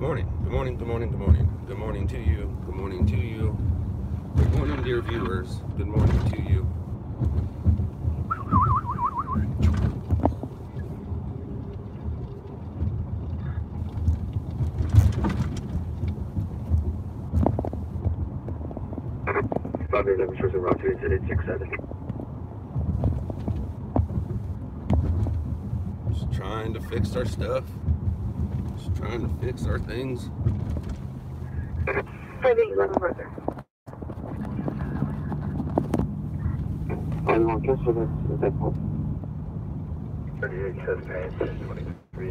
morning, good morning, good morning, good morning. Good morning to you, good morning to you. Good morning, dear viewers. Good morning to you. Just trying to fix our stuff. Just trying to fix our things. 511 Roger.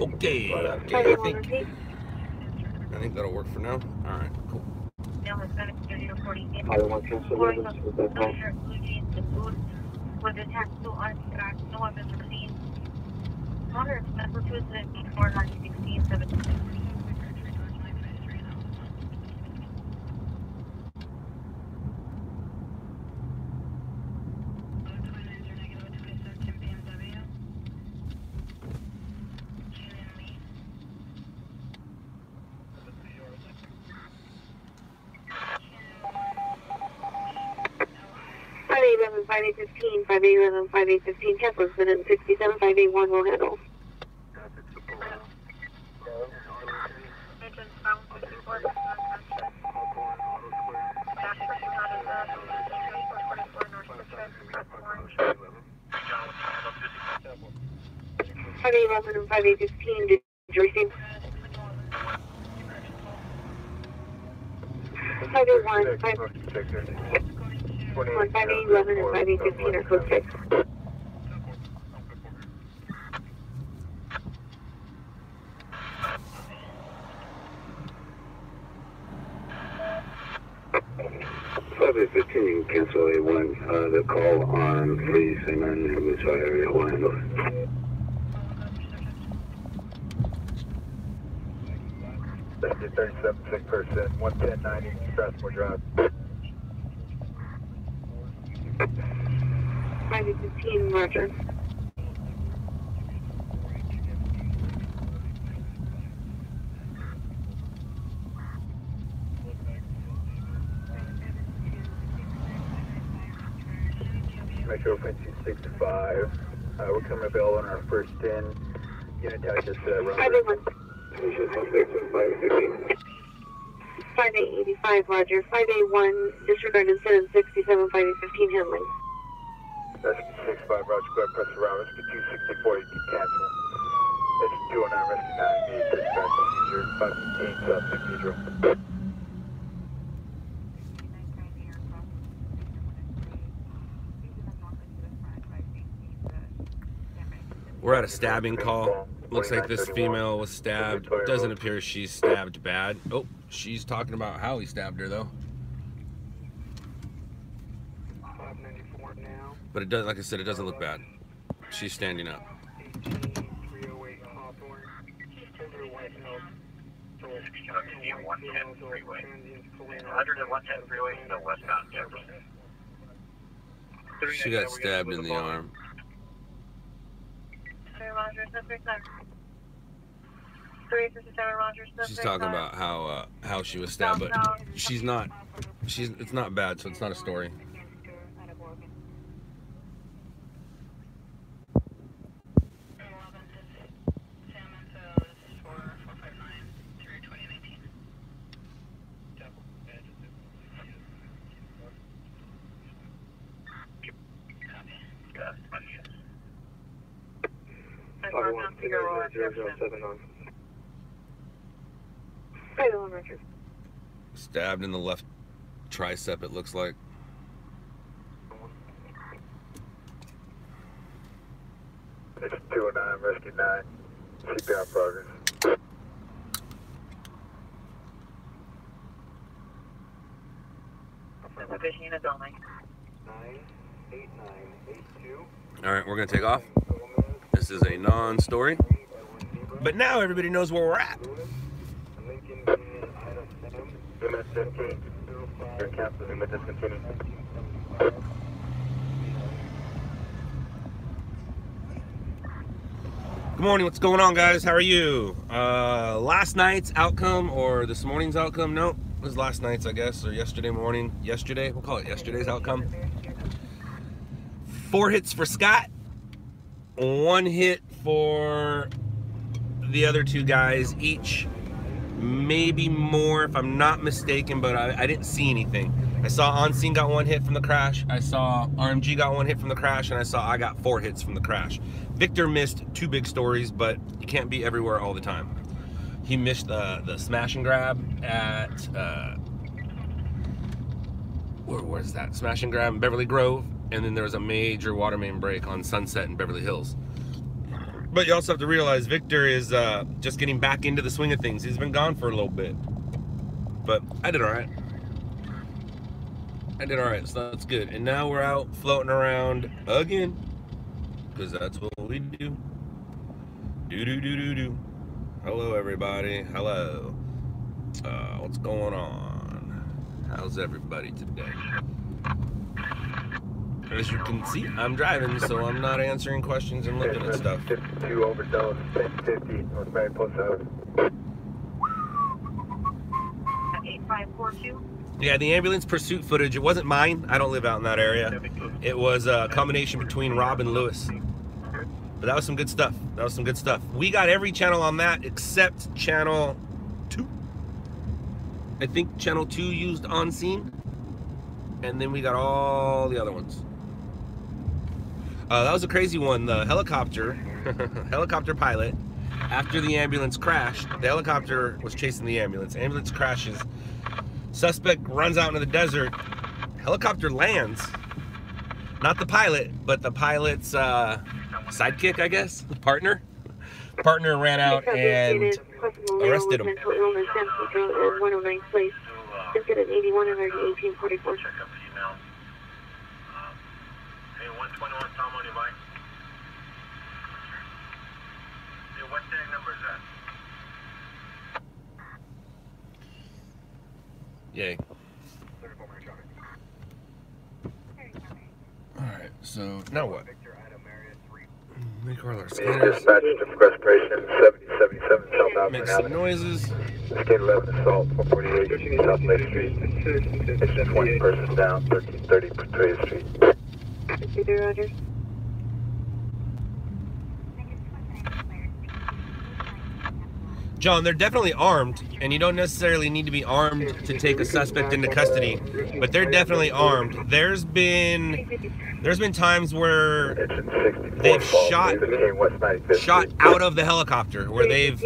Okay, I think that'll work for now. All right, cool. With attached to untracked, no weapons received. Monitor number 274 916 7. Five 5815, 5811, 5815, cancel incident 67, 581 will handle. Five 811 and 5815, did you receive? 581, 5811 and 5815 are code 6. Cancel A1. The call on 379 in the area will handle it. 37.6%, 110.90, Strathmore Drive. 5815, Roger. Metro 65. We're coming available on our first 10. Unit touches 581. 5885, Roger. 581, disregard incident 67, 5815, handling. Rescue 65, Roger. Go ahead, press around. Rescue 264, you can cancel. Rescue 209, Rescue 9, need dispatch procedure 515, procedure. We're at a stabbing call. Looks like this female was stabbed. Doesn't appear she's stabbed bad. Oh, she's talking about how he stabbed her though. But it does, like I said, it doesn't look bad. She's standing up. 110 freeway, still westbound Jefferson. She got stabbed in the arm. She's talking about how she was stabbed, but it's not bad, so it's not a story. Stabbed in the left tricep, it looks like. It's 209, Rescue 9. CPR progress. Division unit only. 98982. All right, we're gonna take off. This is a non-story, but now everybody knows where we're at. Unit 15. Your captain, unit discontinued. Good morning, what's going on, guys? How are you? Last night's outcome, or this morning's outcome? Nope, it was last night's, I guess, or yesterday morning. Yesterday, we'll call it yesterday's outcome. 4 hits for Scott, 1 hit for the other 2 guys each. Maybe more if I'm not mistaken, but I didn't see anything. I saw On Scene got 1 hit from the crash, I saw RMG got 1 hit from the crash, and I saw I got 4 hits from the crash. Victor missed 2 big stories, but you can't be everywhere all the time. He missed the smash and grab at, where's that? Smash and grab in Beverly Grove, and then there was a major water main break on Sunset in Beverly Hills. But you also have to realize Victor is just getting back into the swing of things. He's been gone for a little bit. But I did all right. I did all right, so that's good. And now we're out floating around again, because that's what we do. Do. Hello, everybody. Hello. What's going on? How's everybody today? As you can see, I'm driving, so I'm not answering questions and looking at stuff. 52 overdose, 1050, North Mary Post House. 8542. Yeah, the ambulance pursuit footage, it wasn't mine. I don't live out in that area. It was a combination between Rob and Lewis. But that was some good stuff. That was some good stuff. We got every channel on that except channel 2. I think channel 2 used On Scene. And then we got all the other ones. That was a crazy one. The helicopter, helicopter pilot, after the ambulance crashed, the helicopter was chasing the ambulance. Ambulance crashes. Suspect runs out into the desert. Helicopter lands. Not the pilot, but the pilot's sidekick, I guess, partner. Partner ran out and arrested him. Mental illness and 109 place. Incident 81 and 1844. Check up the email. Hey, 121, Tom on your mic. Hey, what tag number is that? Yay. Alright, so now what? Make all our scanners. Dispatch to respiration 7077 southbound. Make some noises. State 11 assault 448 South Lake Street. It's 20 persons down 1330 Pretoria Street. Roger. John, they're definitely armed, and you don't necessarily need to be armed to take a suspect into custody, but they're definitely armed. There's been times where they've shot out of the helicopter, where they've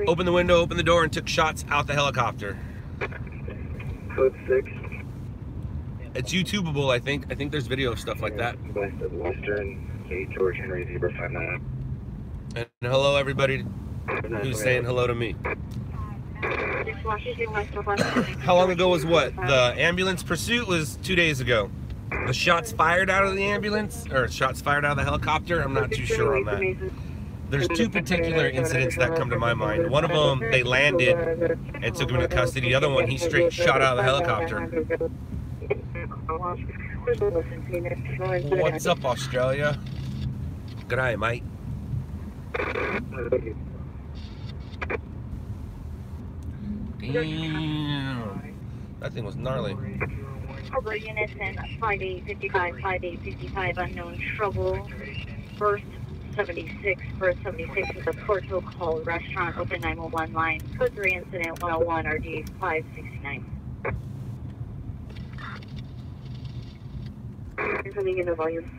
opened the window, opened the door, and took shots out the helicopter. Code 6. It's YouTubeable, I think. I think there's video of stuff like that. Western, 8 George Henry Zebra 59. And hello, everybody who's saying hello to me. How long ago was what? The ambulance pursuit was 2 days ago. The shots fired out of the ambulance, or shots fired out of the helicopter, I'm not too sure on that. There's 2 particular incidents that come to my mind. One of them, they landed and took him into custody. The other one, he straight shot out of the helicopter. What's up, Australia? G'day, mate. Damn. That thing was gnarly. Over units and 5855, 5855, unknown trouble. First 76, first 76 is a Porto Call restaurant, open 911 line. Code 3 incident 101 RD 569. You're coming into volume.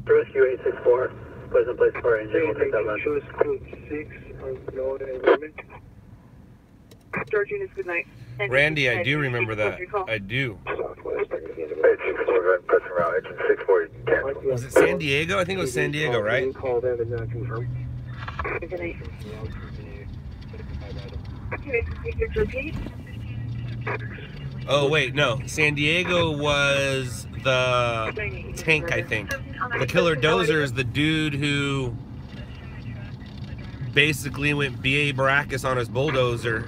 Rescue 864, Pleasant Place Fire Engine, we'll take that run. Shows code 6 on no environment. George units, good night. Randy, I do remember that. I do. Southwest, Engine 64, go ahead and press around. Engine 64, you can cancel. Was it San Diego? I think it was San Diego, right? Call them and not confirm. Good night. Repeat. Oh, wait, no. San Diego was the tank, I think. The killer dozer is the dude who basically went B.A. Baracus on his bulldozer.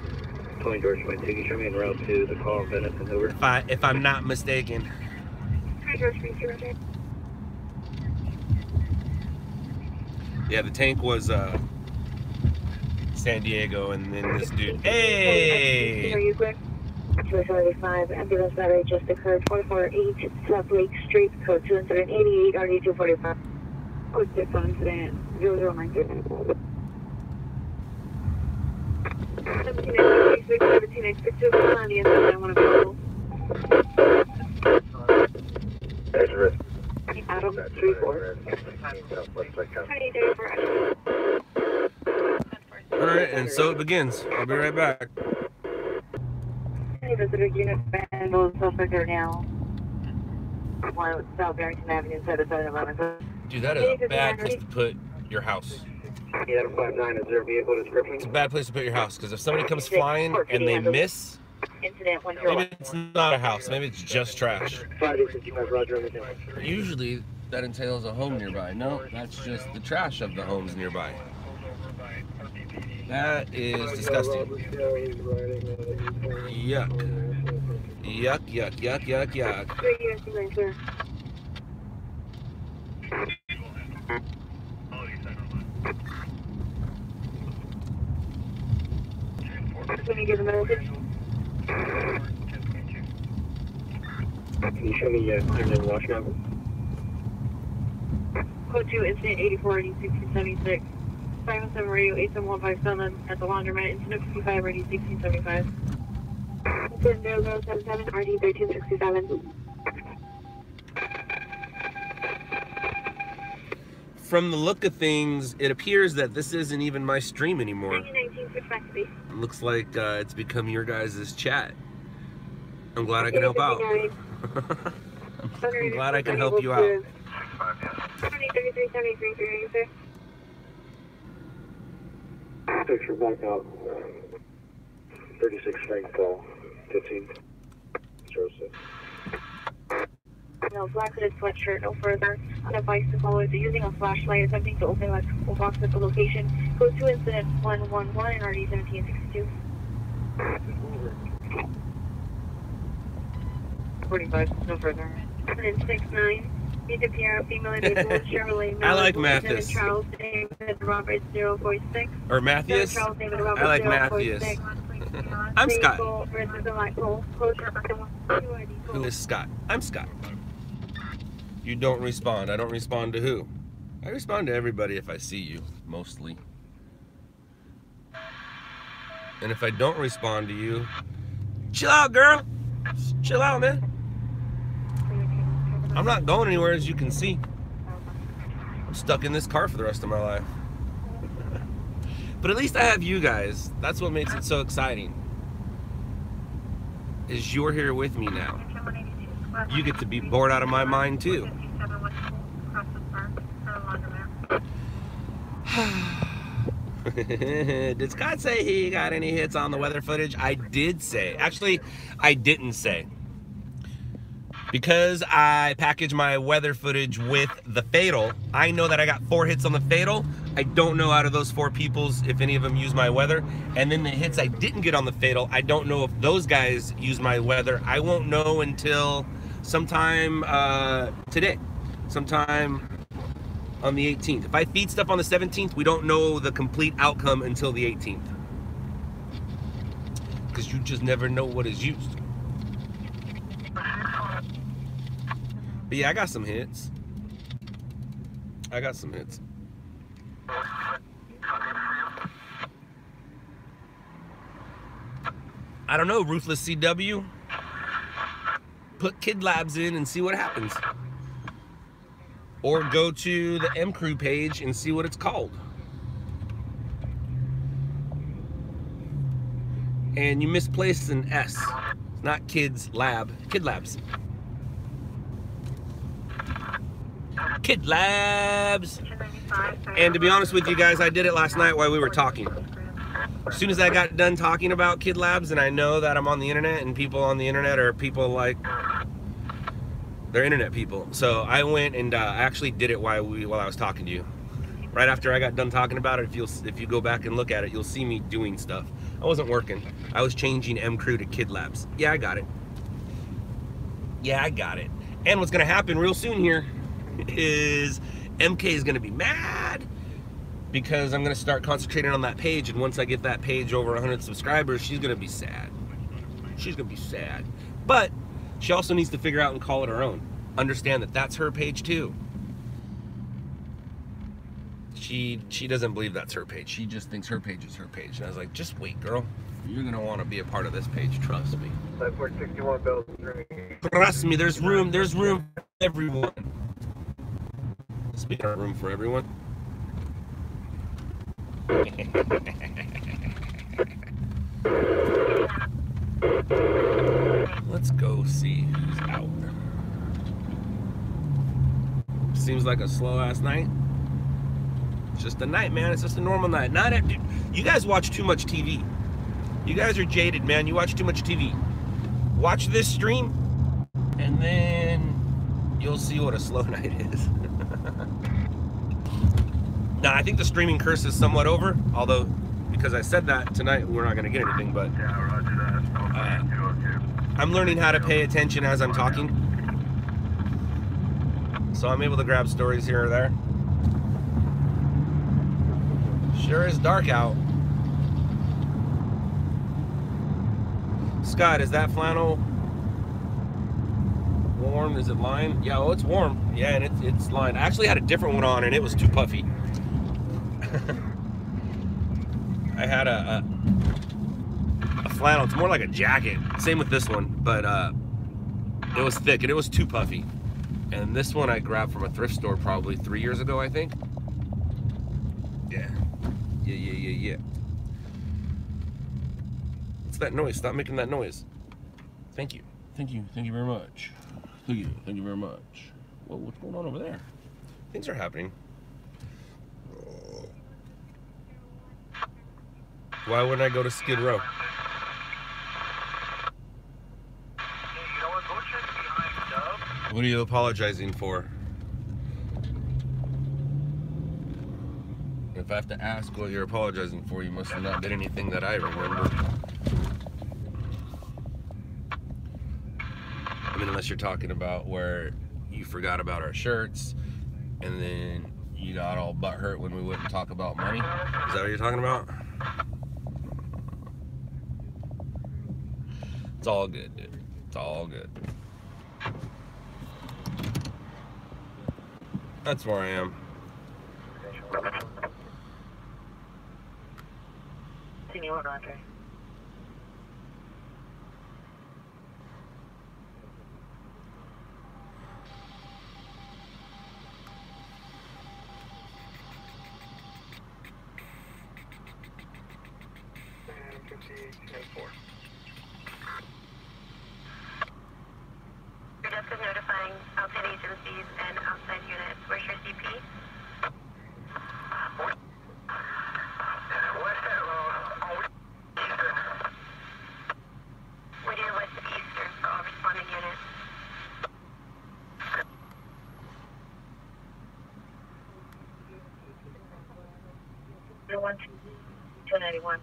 20 George, my ticket show me en route to the call, Venice and over. If I'm not mistaken. Hi, George, Yeah, the tank was San Diego, and then this dude. Hey! Are you clear? 275, ambulance battery just occurred, 448 South Lake Street, code 288, RD 245. Code 6 on incident, 0093. 17X62, on the inside, I want to go. There's a risk. Adam, That's 34. 28 days for action. Alright, and so it begins. I'll be right back. Any visitor unit vandals suspect are now. One South Barrington Avenue, 711. Dude, that is a bad place to put your house. 859, is there a vehicle description? It's a bad place to put your house, because if somebody comes flying and they miss, Incident 10. maybe it's not a house, maybe it's just trash. 5855, Roger, everything. Usually that entails a home nearby. No, that's just the trash of the homes nearby. That is disgusting. Yuck. Yuck, yuck, yuck, yuck, yuck. 3 years to clear. Can you give a message? Can you show me time and watch number? Code 2, incident 84, 1676. 517 radio 87157 at the laundromat, incident 55, radio 1675. Incident 0077, RD 1367. From the look of things, it appears that this isn't even my stream anymore. 1919, switch back to base. Looks like it's become your guys' chat. I'm glad I can help out. I'm glad I can help you out. 2033, 73, sir. Picture back out. 36 strength call. 15. 06. No, black hooded sweatshirt, no further. Unadvised to follow. Using a flashlight, attempting to open electrical box at the location. Code 2, incident 111 and RD 1762. 45, no further. Incident 69. Need to appear female individual, Chevrolet. I like Mathis. Charles David Robert 046. Or Matthias? Charles David Robert I like 046. Matthias. I'm Scott. Who is Scott? I'm Scott. You don't respond. I don't respond to who? I respond to everybody if I see you, mostly. And if I don't respond to you, chill out, girl. Just chill out, man. I'm not going anywhere, as you can see. I'm stuck in this car for the rest of my life. But at least I have you guys. That's what makes it so exciting. Is you're here with me now. You get to be bored out of my mind too. Did Scott say he got any hits on the weather footage? I did say. Actually, I didn't say. Because I packaged my weather footage with the Fatal, I know that I got 4 hits on the Fatal. I don't know out of those 4 peoples if any of them use my weather. And then the hits I didn't get on the Fatal, I don't know if those guys use my weather. I won't know until sometime today, sometime on the 18th. If I feed stuff on the 17th, we don't know the complete outcome until the 18th. Because you just never know what is used. But yeah, I got some hits. I got some hits. I don't know, Ruthless CW. Put LOUDLABS in and see what happens. Or go to the M Crew page and see what it's called. And you misplaced an S. It's not Kids Lab. LOUDLABS. LOUDLABS. And to be honest with you guys, I did it last night while we were talking. As soon as I got done talking about LOUDLABS, and I know that I'm on the internet, and people on the internet are people like, they're internet people. So I went and I actually did it while I was talking to you. Right after I got done talking about it, if you go back and look at it, you'll see me doing stuff. I wasn't working. I was changing M Crew to LOUDLABS. Yeah, I got it. Yeah, I got it. And what's gonna happen real soon here is MK is gonna be mad because I'm going to start concentrating on that page, and once I get that page over 100 subscribers, she's going to be sad. She's going to be sad. But she also needs to figure out and call it her own. Understand that that's her page too. She doesn't believe that's her page. She just thinks her page is her page. And I was like, just wait, girl. You're going to want to be a part of this page. Trust me. 5461 Bell. Trust me, there's room for everyone. Speaking of room for everyone. Let's go see who's out. Seems like a slow ass night. It's just a night, man. It's just a normal night. You guys watch too much TV. You guys are jaded, man. You watch too much TV. Watch this stream, and then you'll see what a slow night is. Now, I think the streaming curse is somewhat over, although, because I said that, tonight we're not going to get anything, but I'm learning how to pay attention as I'm talking. So I'm able to grab stories here or there. Sure is dark out. Scott, is that flannel warm? Is it lined? Yeah, oh, it's warm. Yeah, and it's lined. I actually had a different one on, and it was too puffy. I had a flannel. It's more like a jacket. Same with this one, but it was thick and it was too puffy. And this one I grabbed from a thrift store probably 3 years ago, I think. Yeah. What's that noise? Stop making that noise. Thank you. Thank you very much. Thank you very much. Whoa, what's going on over there? Things are happening. Why wouldn't I go to Skid Row? What are you apologizing for? If I have to ask what you're apologizing for, you must have not did anything that I remember. I mean, unless you're talking about where you forgot about our shirts, and then you got all butthurt when we wouldn't talk about money. Is that what you're talking about? It's all good, dude. It's all good. That's where I am. Senor Roger. Just of notifying outside agencies and outside units. Where's your CP? Whittier West of Eastern for all responding units. No 291.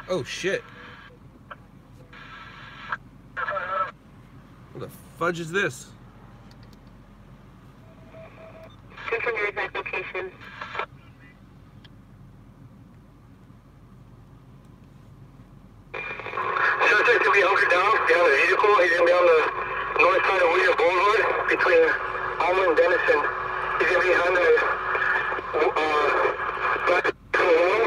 Oh shit. What the fudge is this? Confirm your exact location. Suspect to be hunkered down behind the vehicle. He's going to be on the north side of William Boulevard between Alma and Denison. He's going to be behind the black wall.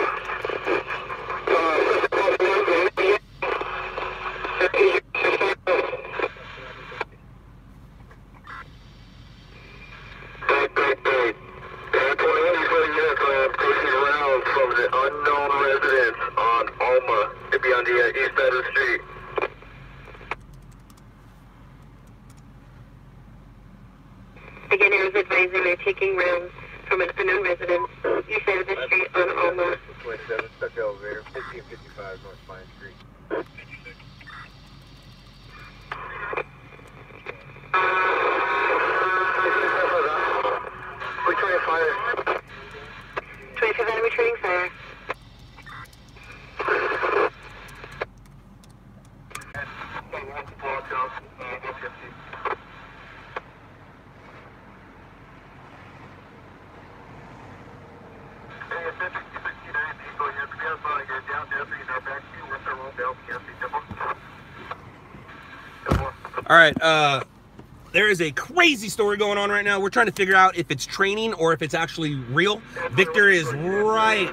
From the unknown residence on Alma to be on the east side of the street. Again, it was advising they're taking rounds from an unknown residence east side of the street on Alma. 27, stuck elevator, 1555 North Pine Street. All right, there is a crazy story going on right now. We're trying to figure out if it's training or if it's actually real. Victor is right.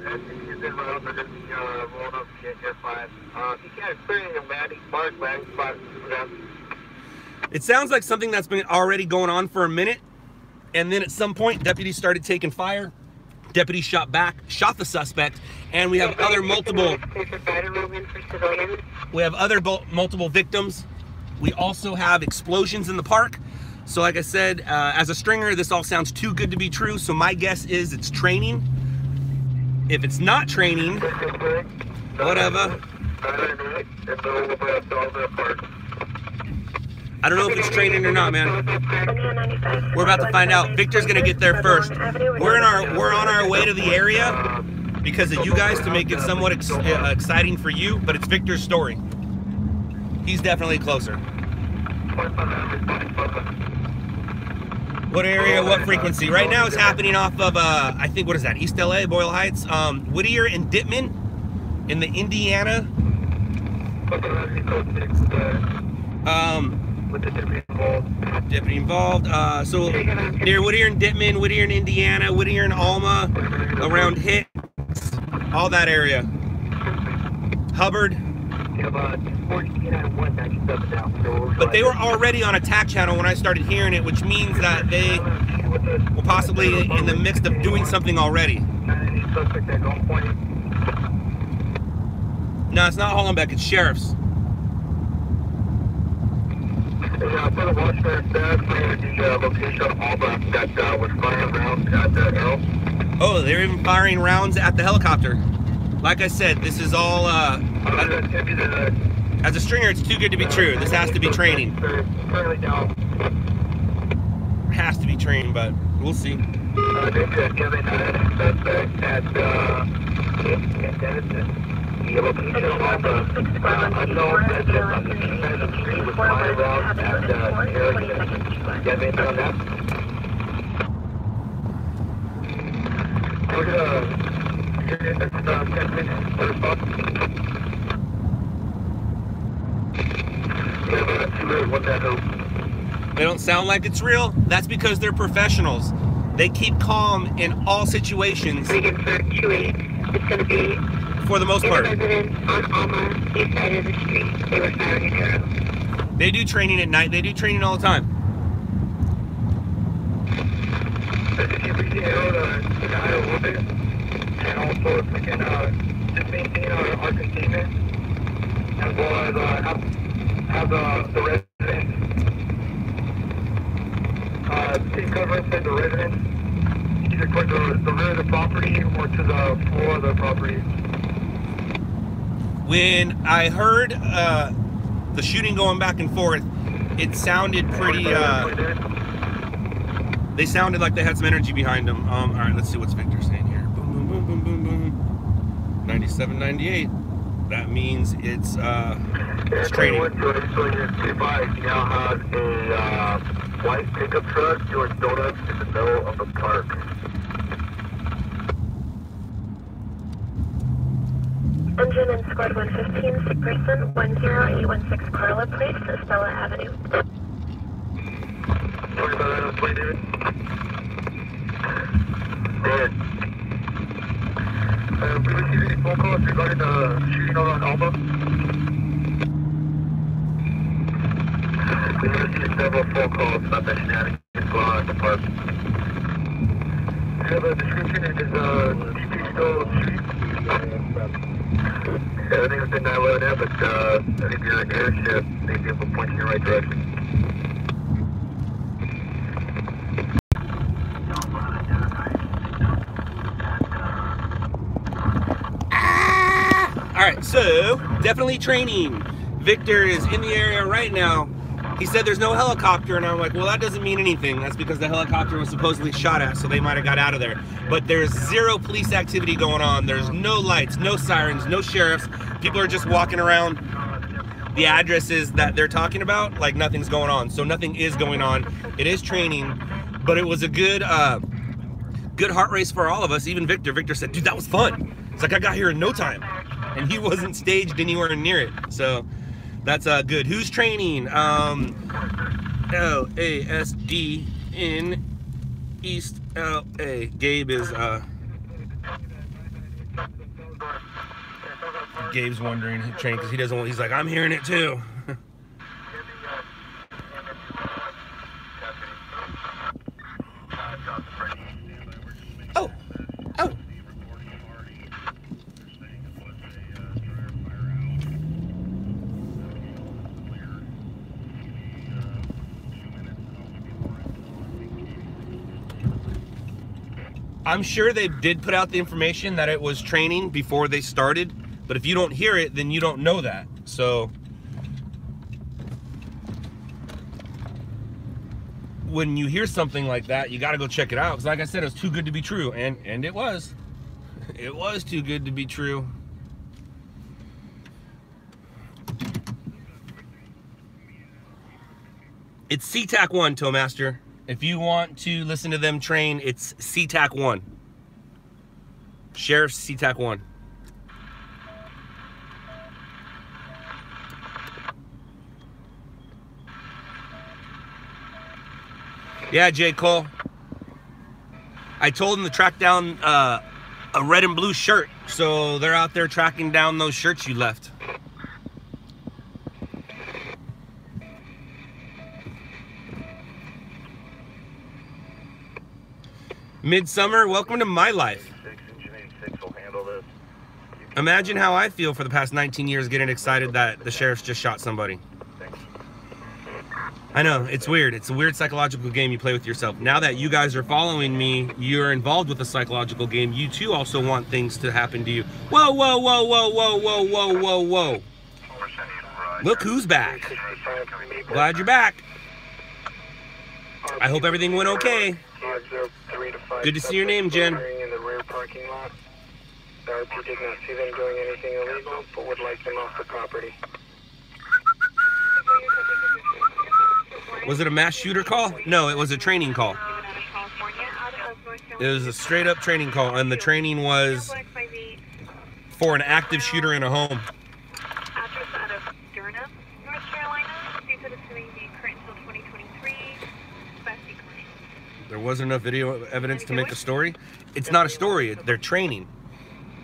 It sounds like something that's been already going on for a minute, and then at some point, deputies started taking fire. Deputies shot back, shot the suspect, and we have other multiple. We have other multiple victims. We also have explosions in the park. So like I said, as a stringer, this all sounds too good to be true. So my guess is it's training. If it's not training, whatever. I don't know if it's training or not, man. We're about to find out. Victor's gonna get there first. We're on our way to the area because of you guys to make it somewhat exciting for you. But it's Victor's story. He's definitely closer. What area? What frequency? Right now, it's happening off of I think, what is that? East LA, Boyle Heights, Whittier and Dittman in the Indiana. With the deputy involved. So near Whittier and Dittman, Whittier and Indiana, Whittier and Alma, around Hicks, all that area. Hubbard. But they were already on attack channel when I started hearing it, which means that they were possibly in the midst of doing something already. No, it's not Hollenbeck, it's sheriffs. Yeah, for the watchman staff, the location of Alma that was firing rounds at the arrow. Oh, they're even firing rounds at the helicopter. Like I said, this is all, as a stringer, it's too good to be true. This has to be training. Has to be training, but we'll see. The location of Alma, unknown resident on the east side of the street was firing rounds at Harrington. Do you have anything on that? We're gonna get in the 10 minutes for response. They don't sound like it's real. That's because they're professionals. They keep calm in all situations. It's going to be for the most part. Residents on Alma, east side of the street. They were firing an arrow. They do training at night. They do training all the time. If you reach the arrow to guide a little bit, and also if we can just maintain our containment, as well as have the residents take cover inside the residents, either towards the rear of the property or to the floor of the property. When I heard the shooting going back and forth, it sounded pretty, they sounded like they had some energy behind them. All right, let's see what's Victor saying here. Boom, boom, boom, boom, boom, boom. 97, 98. That means it's training. Now has a white pickup truck doing donuts in the middle of the park. Engine in squad 115, sick person, 10816 Carla Place, Estella Avenue. Sorry about that, play David. David. We received any phone calls regarding the shooting on Alma? We received several phone calls about the shenanigans going on at the park. Do you have a description and is still shooting? Everything within 911 but I think your airship may be able to point you in the right direction. Alright, so definitely training. Victor is in the area right now. He said there's no helicopter, and I'm like, well, that doesn't mean anything. That's because the helicopter was supposedly shot at, so they might have got out of there. But there's zero police activity going on. There's no lights, no sirens, no sheriffs. People are just walking around the addresses that they're talking about like nothing's going on. So nothing is going on. It is training, but it was a good good heart race for all of us. Even Victor. Victor said, dude, that was fun. It's like I got here in no time. And he wasn't staged anywhere near it. So That's good. Who's training? LASD in East LA. Gabe is Gabe's wondering who trained because he doesn't want. He's like, I'm hearing it too. Oh, oh. I'm sure they did put out the information that it was training before they started, but if you don't hear it, then you don't know that. So when you hear something like that, you got to go check it out. Because like I said, it was too good to be true, and it was. It was too good to be true. It's SeaTac 1, Towmaster. If you want to listen to them train, it's SeaTac 1. Sheriff SeaTac 1. Yeah, J. Cole. I told them to track down a red and blue shirt, so they're out there tracking down those shirts you left. Midsummer, welcome to my life. Imagine how I feel for the past 19 years getting excited that the sheriff's just shot somebody. I know, it's weird. It's a weird psychological game you play with yourself. Now that you guys are following me, you're involved with a psychological game. You too also want things to happen to you. Whoa, whoa, whoa, whoa, whoa, whoa, whoa, whoa, whoa. Look who's back. Glad you're back. I hope everything went okay. Good to see your name, Jen. In the rear parking lot. The RP did not see them doing anything illegal, but would like them off the property. Was it a mass shooter call? No, it was a training call. It was a straight up training call, and the training was for an active shooter in a home. Address out of Durham, North Carolina. You said it's going to be current until 2023. There wasn't enough video evidence to make a story. It's not a story. They're training.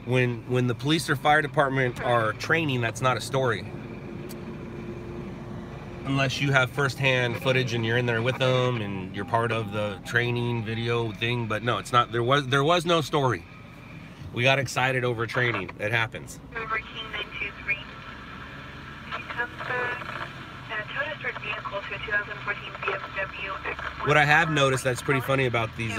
When the police or fire department are training, that's not a story. Unless you have first-hand footage and you're in there with them and you're part of the training video thing, but no, it's not. There was no story. We got excited over training. It happens. Number King 923. He comes back. Towed a stored vehicle to a 2014 BMW X1. What I have noticed that's pretty funny about these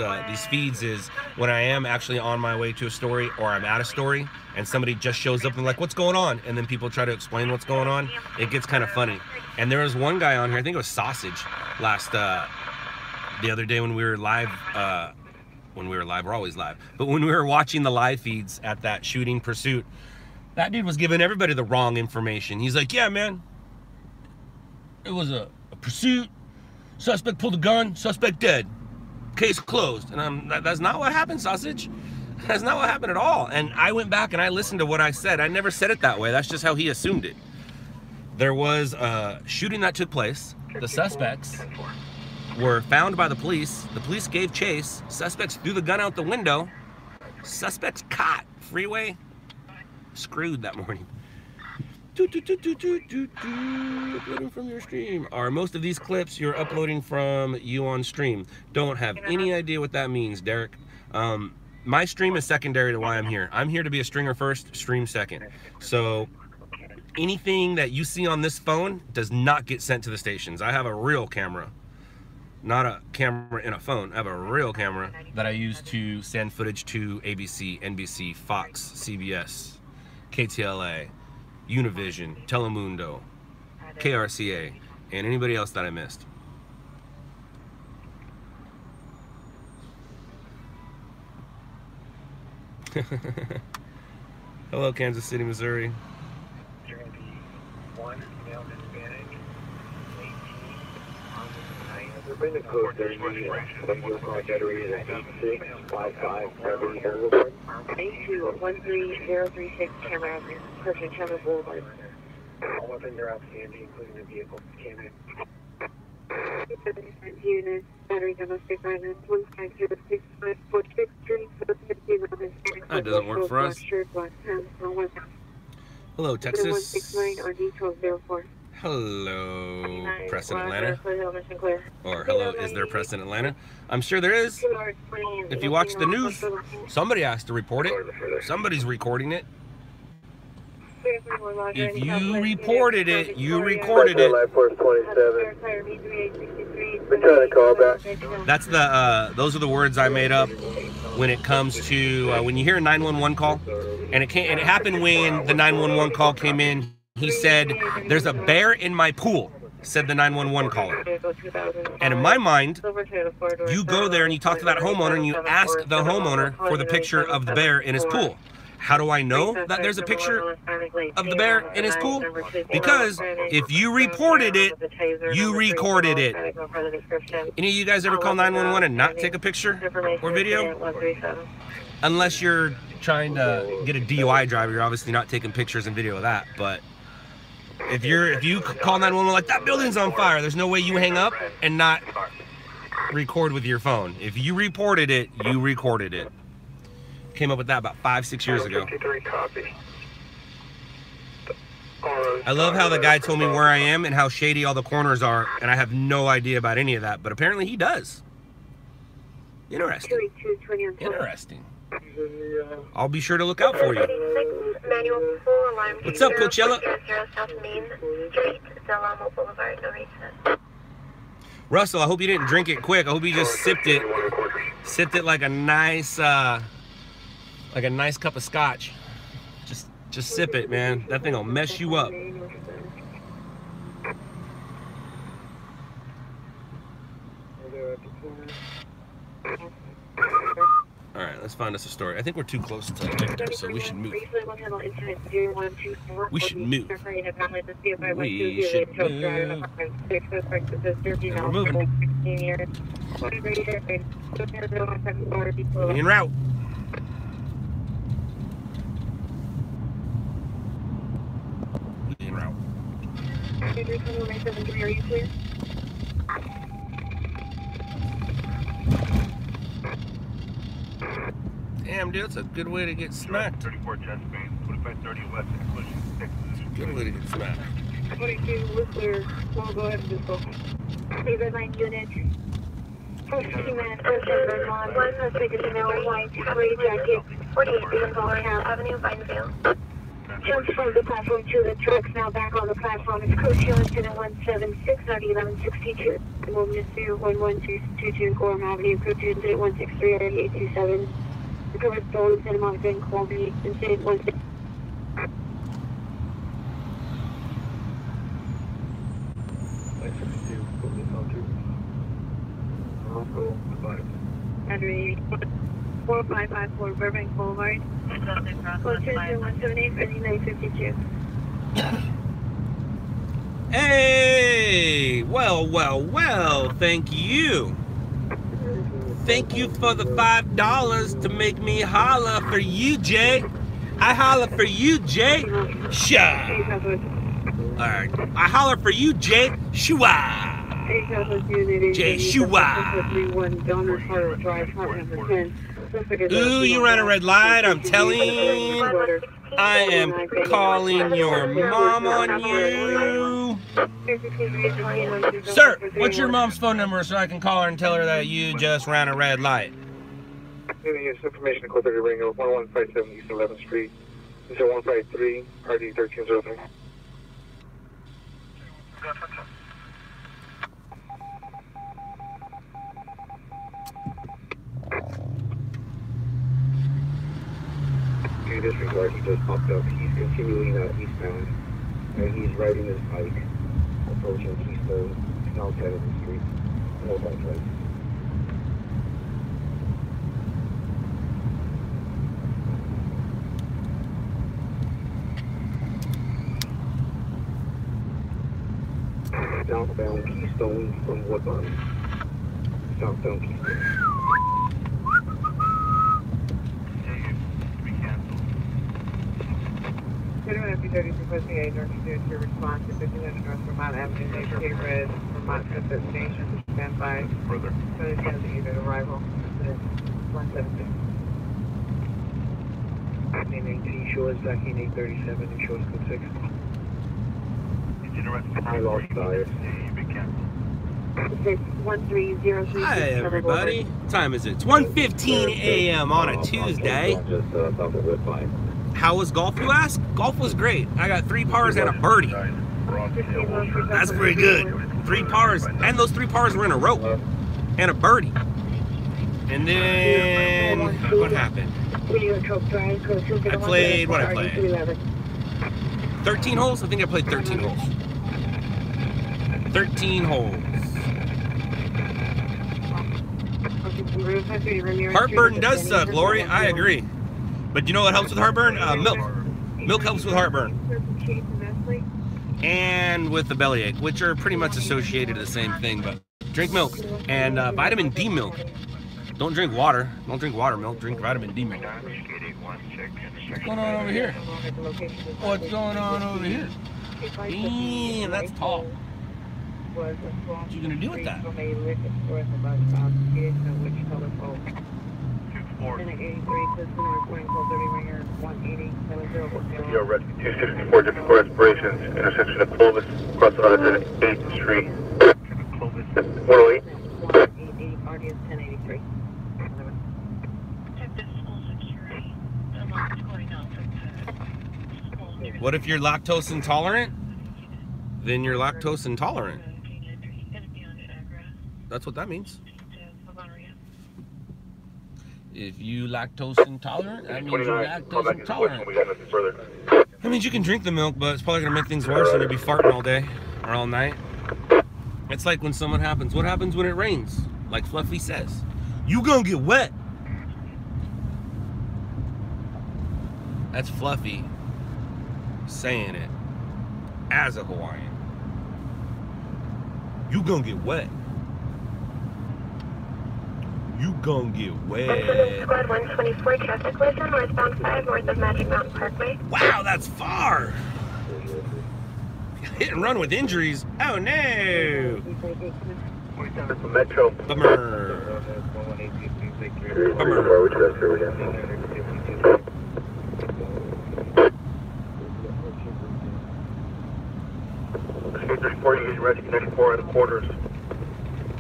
feeds is when I am actually on my way to a story or I'm at a story and somebody just shows up and like, what's going on? And then people try to explain what's going on. It gets kind of funny. And there was one guy on here, I think it was Sausage, the other day when we were live. We're always live. But when we were watching the live feeds at that shooting pursuit, that dude was giving everybody the wrong information. He's like, yeah, man, it was a pursuit. Suspect pulled a gun. Suspect dead. Case closed. And that's not what happened, Sausage. That's not what happened at all. And I went back and I listened to what I said. I never said it that way. That's just how he assumed it. There was a shooting that took place. The suspects were found by the police. The police gave chase. Suspects threw the gun out the window. Suspects caught. Freeway screwed that morning. Uploading from your stream. Are most of these clips you're uploading from you on stream? Don't have any idea what that means, Derek. My stream is secondary to why I'm here. I'm here to be a stringer first, stream second. So anything that you see on this phone does not get sent to the stations. I have a real camera, not a camera in a phone. I have a real camera that I use to send footage to ABC, NBC, Fox, CBS, KTLA, Univision, Telemundo, KRCA, and anybody else that I missed. Hello, Kansas City, Missouri. You're going to be 1 male Hispanic, 18 on the 9. Bring the code 30, your car battery is 8655 Beverly Boulevard. 82-13036 camera, Perfect Camera Boulevard. All weapons are outstanding, including the vehicle. Came in. Unit, battery domestic violence, 1506546. That doesn't work for us. Hello, Texas. Hello, Preston, Atlanta. Or hello, is there Preston, Atlanta? I'm sure there is. If you watch the news, somebody has to report it. Somebody's recording it. If you reported it, you recorded it. Life Force 27. We're trying to call back. That's the, those are the words I made up when it comes to, when you hear a 911 call, and it happened when the 911 call came in. He said, "There's a bear in my pool," said the 911 caller. And in my mind, you go there and you talk to that homeowner and you ask the homeowner for the picture of the bear in his pool. How do I know that there's a picture of the bear in his pool? Because if you reported it, you recorded it. Any of you guys ever call 911 and not take a picture or video? Unless you're trying to get a DUI driver, you're obviously not taking pictures and video of that. But if you call 911 like, that building's on fire, there's no way you hang up and not record with your phone. If you reported it, you recorded it. Came up with that about 5-6 years ago. I love how the guy told me where I am and how shady all the corners are, and I have no idea about any of that, but apparently he does. Interesting. Interesting. I'll be sure to look out for you. What's up, Coachella? Russell, I hope you didn't drink it quick. I hope you just sipped it like a nice cup of scotch. Just sip it, man. That thing will mess you up. All right, let's find us a story. I think we're too close to Victor, so we should move. We should move. We should move. And we're moving. En route. En route. Damn, dude, that's a good way to get smacked. 34 chest base, 2530 west, exclusion 6. Good way to get smacked. 22, Whistler, we'll go ahead and just go. Red line unit. First human, first red line, one, take a female white, gray jacket, 48, Avenue, Vineville. Jumps from the platform to the trucks, now back on the platform. It's Coach Hill, Lieutenant 176, 1162. Movement to 11222 Gorham Avenue, Coach Incident 163, 827. Recovered stolen, Lieutenant Monica, Colby, Incident 16. Address 4554 Burbank Boulevard. Location 178, ready 952. Hey! Well, thank you. Thank you for the $5 to make me holler for you, Jay. I holler for you, Jay. Sha. Alright. I holler for you, Jay. Shua. Jay Shua. Ooh, you ran a red light. I'm telling you. I am calling your mom on you. Sir, what's your mom's phone number so I can call her and tell her that you just ran a red light? Giving us information, call 30 ring of 1157 East 11th Street. This is 153, RD 1303. In this regard, he just popped up. He's continuing eastbound, and he's riding his bike, approaching Keystone, south side of the street. No bike right. Southbound Keystone from Woodburn. Southbound Keystone. I don't have to 30-58, North Student to response to 59 North Vermont Avenue, Navy Red, Vermont Transit Station, stand by. Further. For the designated arrival, 176. 18, shores backing 837 and shores code 6. I lost tires. Hi everybody. What time is it? It's 1:15 a.m. on a Tuesday. How was golf, you ask? Golf was great. I got 3 pars and a birdie. That's pretty good. 3 pars, and those 3 pars were in a row, and a birdie. And then what happened? I played, what I played? 13 holes? I think I played 13 holes. 13 holes. Heartburn does suck, Lori. I agree. But you know what helps with heartburn? Milk. Milk helps with heartburn. And with the bellyache, which are pretty much associated to the same thing. But drink milk. And vitamin D milk. Don't drink water. Don't drink water milk. Drink vitamin D milk. What's going on over here? What's going on over here? Damn, that's tall. What you gonna do with that? Yo, Rescue 264, different respirations, intersection of Clovis, across the 8th Street. 108. Audience 1083. What if you're lactose intolerant? Then you're lactose intolerant. That's what that means. If you lactose intolerant, that means you're lactose intolerant. That means you can drink the milk, but it's probably gonna make things worse and you'll be farting all day or all night. It's like when what happens when it rains? Like Fluffy says, you gonna get wet. That's Fluffy saying it as a Hawaiian. You gonna get wet. You gonna get wet. Squad 124, traffic collision, northbound 5, north of Magic Mountain Parkway. Wow, that's far. Hit and run with injuries. Oh no. Metro. Bummer. Bummer. Escape 34, you get Rescue 94 at the quarters.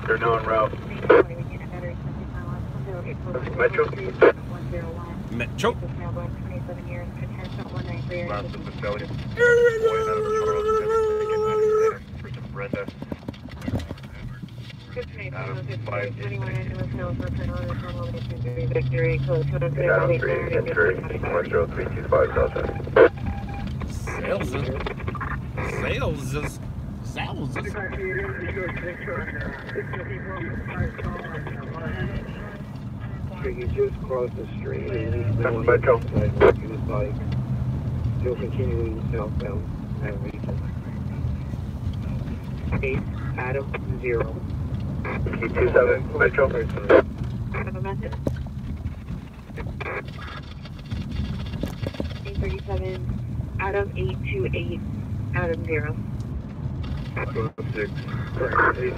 They're now en route. Metro. Metro. Brenda. Victory, code 203, entry, 10325 South. Sales. You just crossed the street and he's Metro. bike, still continuing southbound. 8, Adam 0. 27 Metro. Have a message. 837, Adam 828, Adam 0.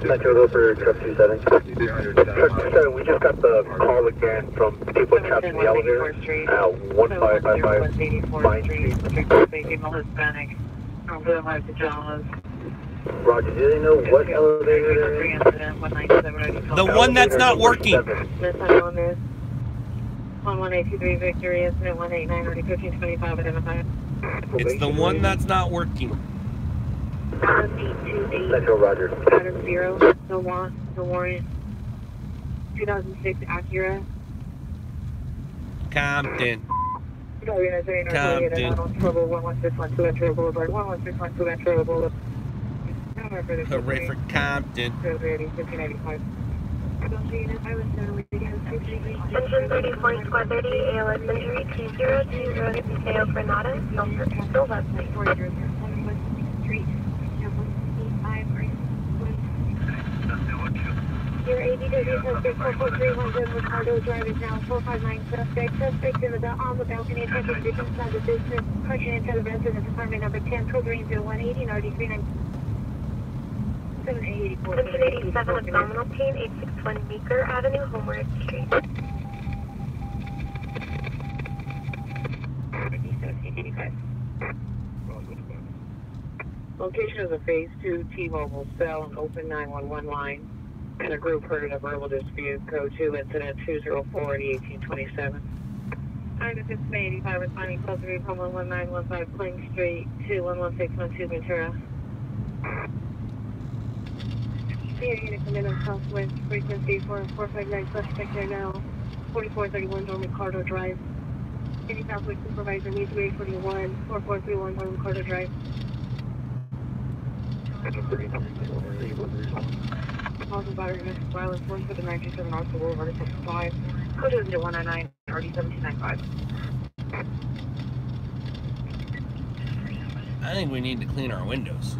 Metro, go for truck 27. Truck 27, we just got the call again from people trapped in the elevator. 1555 Vine Street. Female Hispanic, from blue and white pajamas. Roger, do they know what elevator they're in? The one that's not working. This time on this. 11823 Victory, incident 189, already 1525, identified. It's the one that's not working. Adam 828. Metro, Roger. Adam 0. The warrant. 2006 Acura. Compton. Compton. Trouble 11612 Intro Boulevard. 11612 Intro Boulevard. Hooray for Compton. 1585. Engine 30, Squad 30, ALS injury 2020, Paseo Granada, Number Pistol, left side. Your ABW suspect 4431 Ricardo Drive is now 459 suspect. Suspect on the balcony attempting to inside the business. Punching into the residence apartment number 10, code range 0180, RD39. 787 abdominal pain, 861 Meeker Avenue, Homeward Street. Location is a phase 2 T-Mobile cell and open 911 line. And a group heard a verbal dispute. Code 2 incident 204-1827. I'm at 685 responding close to home 11915 Plain Street 211612 Ventura. Here unit come in on southwest frequency 4459 suspect there now 4431 on Ricardo Drive. Any southwest supervisor needs to be 841 4431 on Ricardo Drive. Also battery domestic violence 1 for the 927 North Boulevard 65. Code 0199 RD1795. I think we need to clean our windows.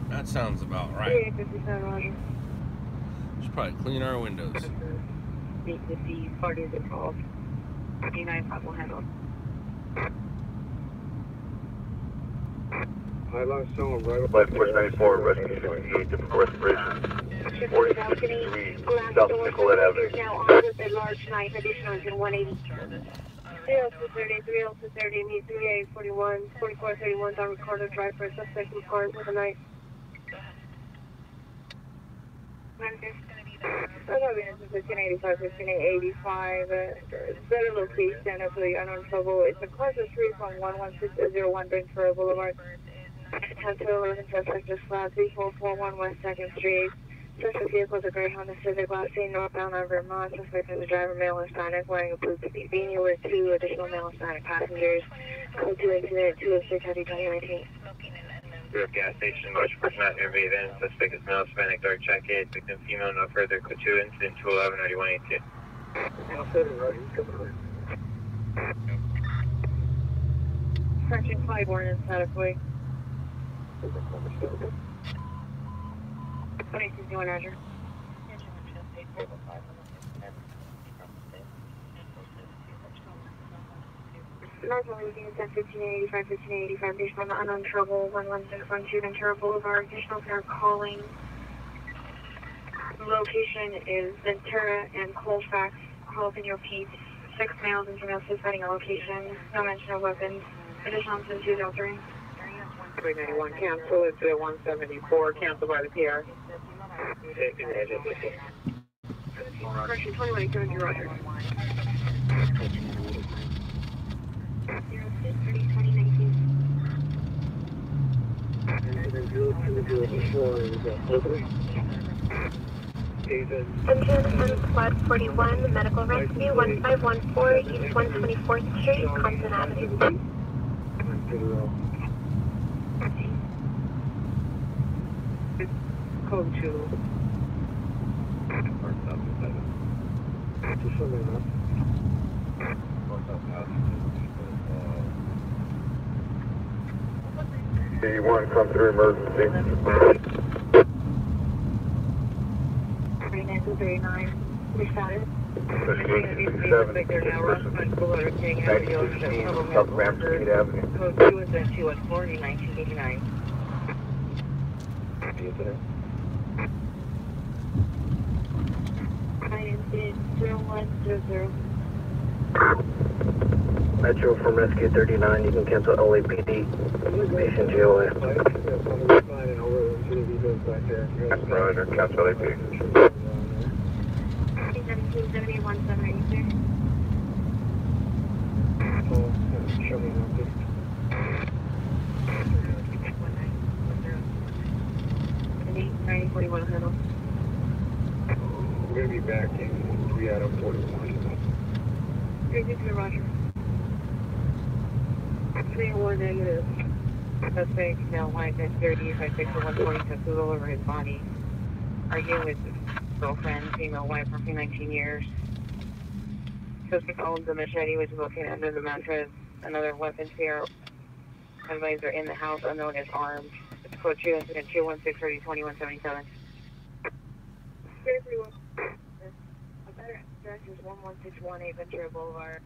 That sounds about right. 5857 Roger. Should probably clean our windows. Meet with the parties involved. 59 will handle. I lost someone right Flight 494, rescue 68, different respiration. 4663, South Nicollet Avenue. Now on with a large knife, additional to 180. 0230, 3030, meet 3841, 4431 down Ricardo Drive for a suspect report with a knife. It's 1585, 1585. Better location of the unknown trouble. It's a class of 3 from 11601 Ventura Boulevard. 10 to 11 suspect just flat 3441 West 2nd Street. Suspect vehicle is a gray Honda Civic, last seen northbound on Vermont. Suspect is a driver, male Hispanic, wearing a blue beanie with 2 additional male Hispanic passengers. Code 2 incident 206 Heavy 2019. We're at gas station, March 1st, not evading. Suspect is male Hispanic, dark jacket. Victim female, no further. Code 2 incident 211 9182. Correction Clybourne and Satafoy. 2201 Roger. North Louisiana 1585, 1585, based on the unknown trouble, 11612 Ventura Boulevard. Additional pair calling. The location is Ventura and Colfax. Call can you repeat? 6 males and females suspecting a location. No mention of weapons. Additional to 203. 391 cancel. It's at 174. Cancel by the PR. Correction 2170 Roger. 0630-2019. Engine Squad 41, Medical Rescue 1514 East 124th Street, Compton Avenue. Code 2. D1, come through emergency. 39, we started. Investigation 67, person, 1916, South Ramsgate Avenue. Code 2 is at 214 1989. I am in 0100. Metro from Rescue 39, you can cancel LAPD. Patient GOA. Roger, cancel LAPD. 1771-786. We're going to be back in 3 out of 41. 360 Roger. 3-1 negative. Suspect, male, white, at 30, 140, tattoos all over his body. Arguing with his girlfriend, female, white, for 19 years. Suspect owns a machete, which is located under the mattress. Another weapons here. Everybody's are in the house, unknown is armed. Code 2 incident 216 30 2177. A better address is 11618 Ventura Boulevard.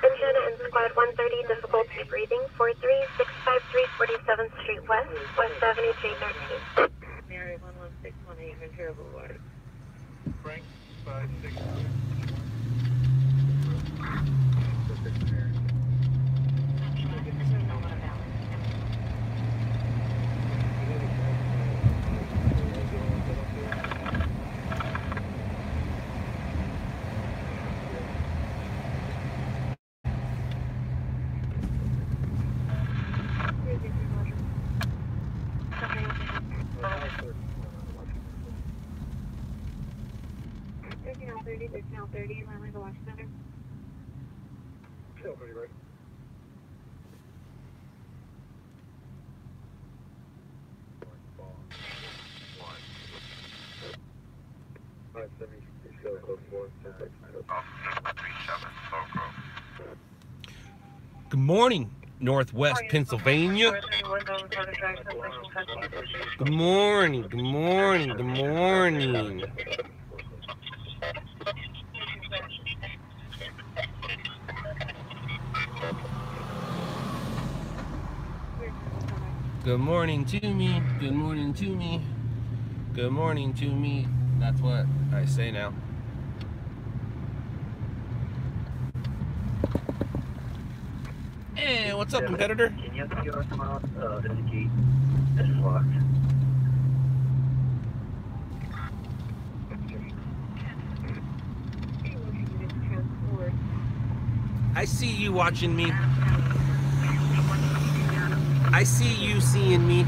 Engine and Squad 130, difficulty breathing, 43653 47th Street West, West Avenue J13. Mary 11618 Ventura Boulevard. Frank 56. Now 30, Line the Watch Center. Still pretty right. Good morning, Northwest Pennsylvania. Good morning, good morning, good morning. Good morning to me, good morning to me, good morning to me. That's what I say now. Hey, what's up, competitor? Can you have your mouth indicate it's locked? I see you watching me. I see you seeing me.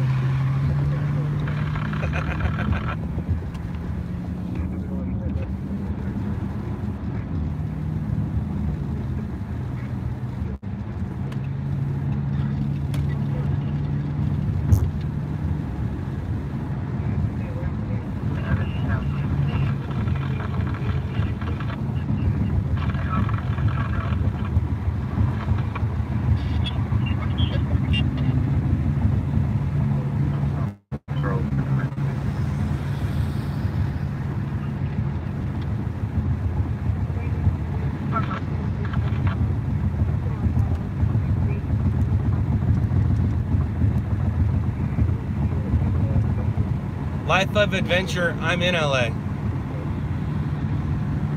Life of adventure, I'm in LA.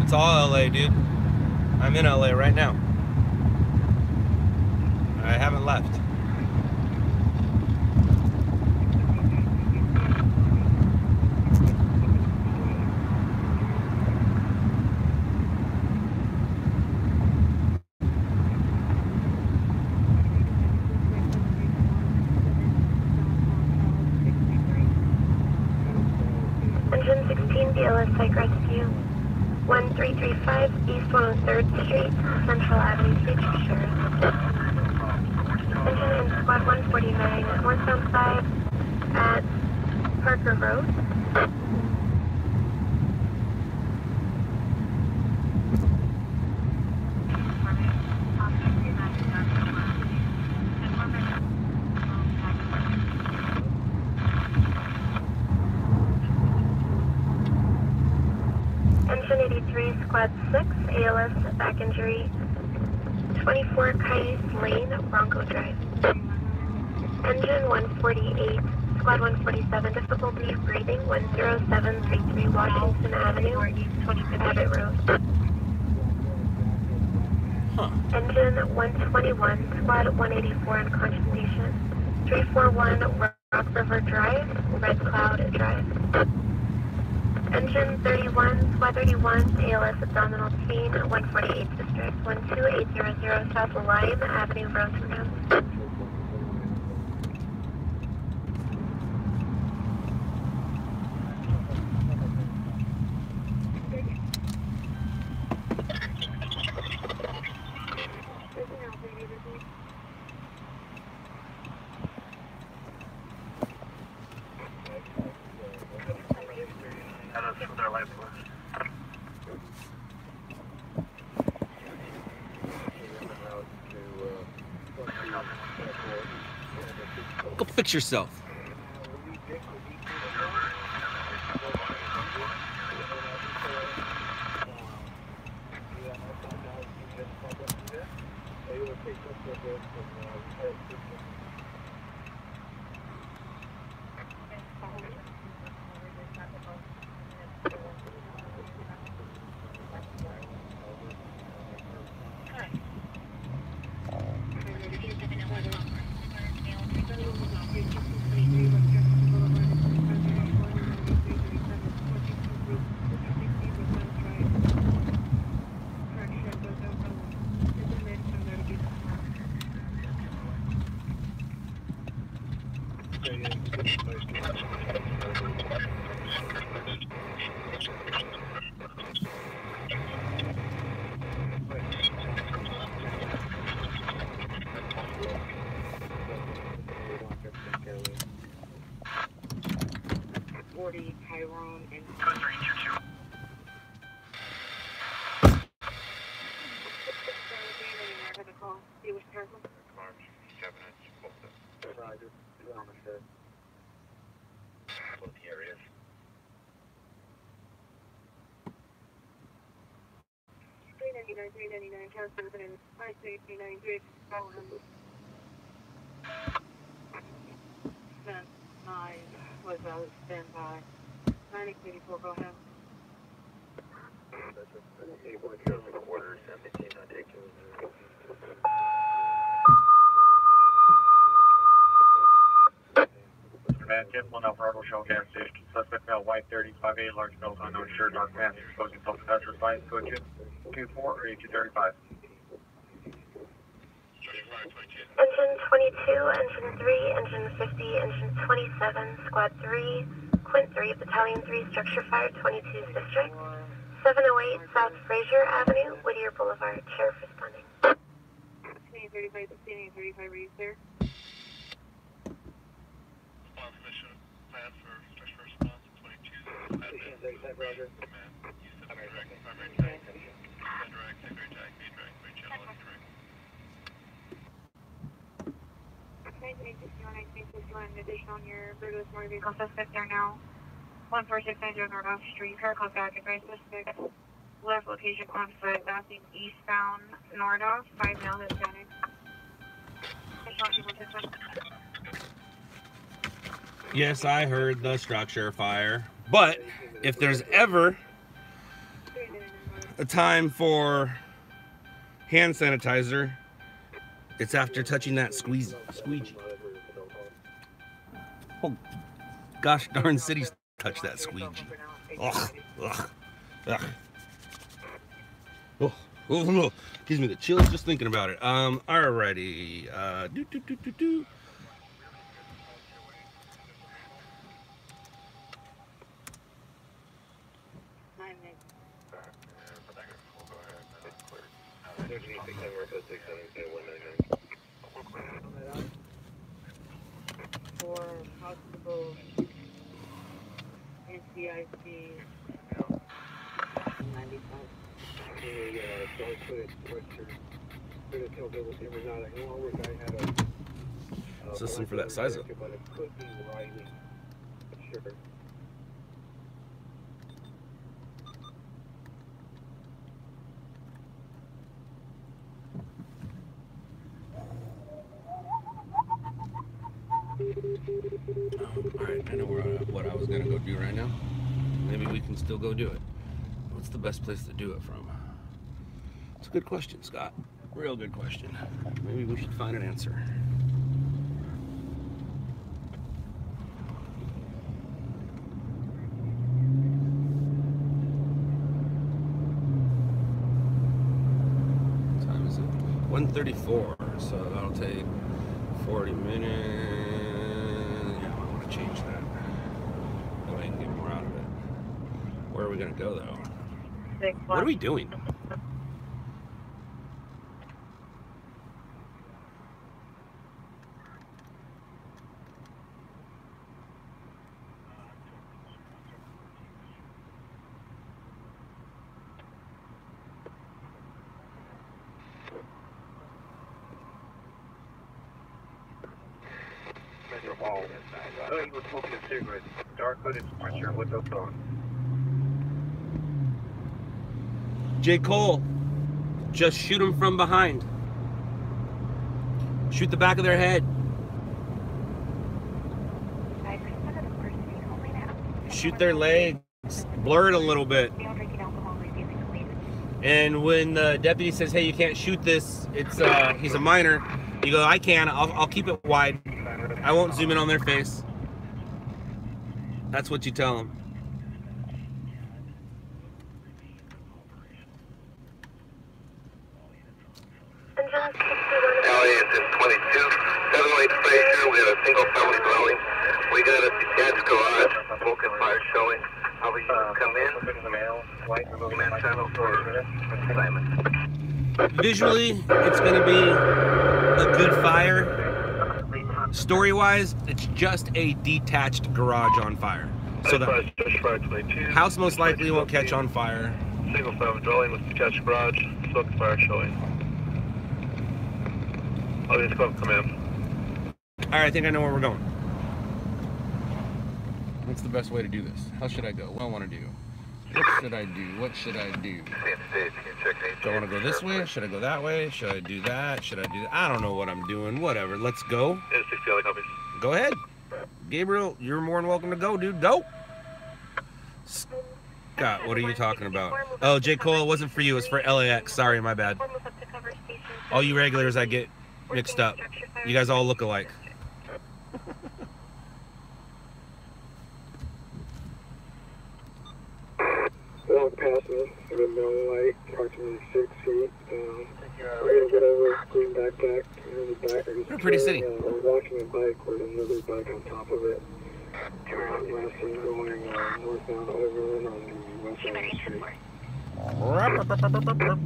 It's all LA, dude. I'm in LA right now. I haven't left. Engine 16, BLS Psych Rescue, 1335 East 103rd Street, Central Avenue, Safety Sheriff. Engine and Squad 149, northbound side at Parker Road. Engine 83, Squad 6, ALS, back injury, 24 Cayuse Lane, Bronco Drive. Engine 148, Squad 147, difficulty breathing, 10733 Washington Avenue, Abbott Road. Engine 121, Squad 184, unconscious patient, 341 Rock River Drive, Red Cloud Drive. Engine 31, Squad 31, ALS abdominal pain, 148 District, 12800 South Lime Avenue, Rosendale. That's what their life was. To Fix yourself. Tyrone and was out standby. 984, go ahead. Command 10-1 Alpha Bravo Shell gas station. Suspect male, white 35A, large male, unknown shirt, dark pants, exposing self-defense, advice, code 224 or 8235. Engine 22, Engine 3, Engine 50, Engine 27, Squad 3, Quint 3, Battalion 3, Structure Fire, 22's District, 708 South Fraser Avenue, Whittier Boulevard, Sheriff responding. 35, 35, are you clear? Permission plan for structure response 22. Roger. Command. You said direct, primary tag. Direct, secondary tag, main direct, main channel, direct. 1961, additional on your Brutus motor vehicle suspect there now. 14690 North Off Street, car call back, advice suspect. Left location on foot, passing eastbound Nordoff, 5 mile Hispanic. Yes, I heard the structure fire. But if there's ever a time for hand sanitizer, it's after touching that squeegee. Oh, gosh darn cities touch that squeegee. Ugh, ugh, ugh. Oh, gives me the chills just thinking about it. Alrighty. For possible NCIC 95. System for that size up. Alright, I know what I was gonna go do right now. Maybe we can still go do it. What's the best place to do it from? It's a good question, Scott. Real good question. Maybe we should find an answer. What time is it? 1:34, so that'll take 40 minutes. Yeah, I want to change that. That way I can get more out of it. Where are we going to go, though? What are we doing? a wall. I thought he was smoking a cigarette. Dark hooded sweatshirt with those on. J. Cole, just shoot them from behind. Shoot the back of their head. Shoot their legs. Blur it a little bit. And when the deputy says, "Hey, you can't shoot this. It's he's a minor," you go, "I can. I'll keep it wide. I won't zoom in on their face." That's what you tell them. Elliot is 22, 708 Fraser. We have a single family dwelling. We got a detached garage, smoke and fire showing. How we come in? Man channel for Simon. Visually, it's going to be a good fire. Story-wise, it's just a detached garage on fire. So the house most likely won't catch on fire. Single family dwelling with detached garage, smoke and fire showing. Audience club, come in. Alright, I think I know where we're going. What's the best way to do this? How should I go? What do I want to do? What should I do? What should I do? Do I want to go this way? Should I go that way? Should I do that? Should I do that? I don't know what I'm doing. Whatever. Let's go. Go ahead. Gabriel, you're more than welcome to go, dude. Go. Scott, what are you talking about? Oh, J. Cole, it wasn't for you. It's for LAX. Sorry, my bad. All you regulars, I get mixed up. You guys all look alike. Walk past me, with no light, approximately 6 feet. We're gonna get over, green backpack, in the back. We're pretty city. We're watching a bike with another bike on top of it. Last thing going northbound Overland on the west side of the street.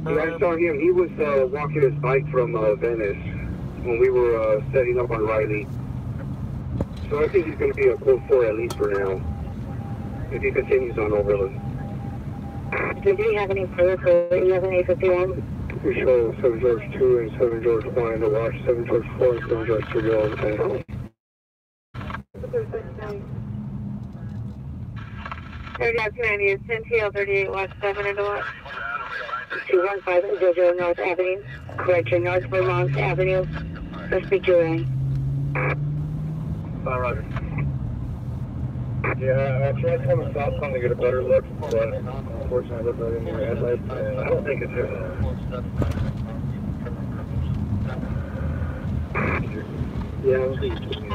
Yeah, I saw him. He was walking his bike from Venice when we were setting up on Riley. So I think he's going to be a code 4 at least for now, if he continues on Overland. Did you have any further for 11-851? We show 7 George 2 and 7 George 1 to watch 7 George 4 and 7 George 3 all the time. 3990 is NTL 38 West 7 into what? 215 Jojo North Avenue. Correction, North Vermont Avenue. Let's speak your lane. Roger. Yeah, I tried coming south trying to get a better look, but unfortunately I looked right in the red light, and I don't think it's here. Yeah, I don't think it's here.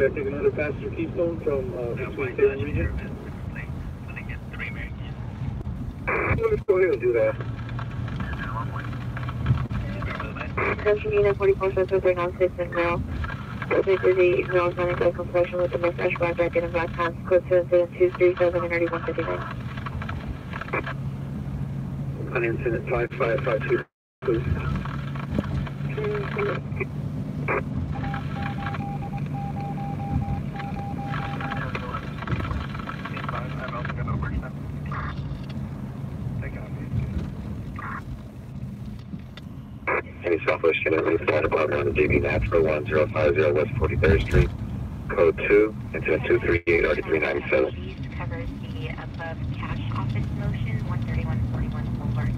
I take another passenger Keystone from between State and Region. Let's go ahead and do that. Central Unit 44 says that they're non-citizens now. Subject to the non-signing by confession with the mustache, black jacket, and black pants. Code 77237 and 3159. On incident 5552, please. Any Southwest Unit, leave flight department on the DB Natural 1050 West 43rd Street, code 2, incident 238, RD397. Covers the above cash office motion, 13141 Boulevard.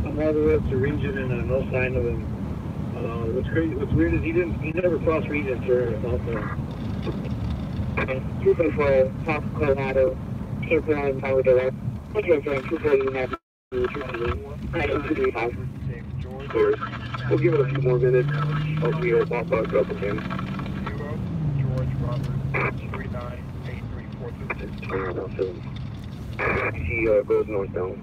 I'm all the way up to Region and no sign of him. What's weird is he never crossed Region, sir, about the 234 South Coronado. Kids are on power direct. Kids are on 240 235. We'll give it a few more minutes. Hopefully it'll pop back up again. George Robert 398346. She goes northbound.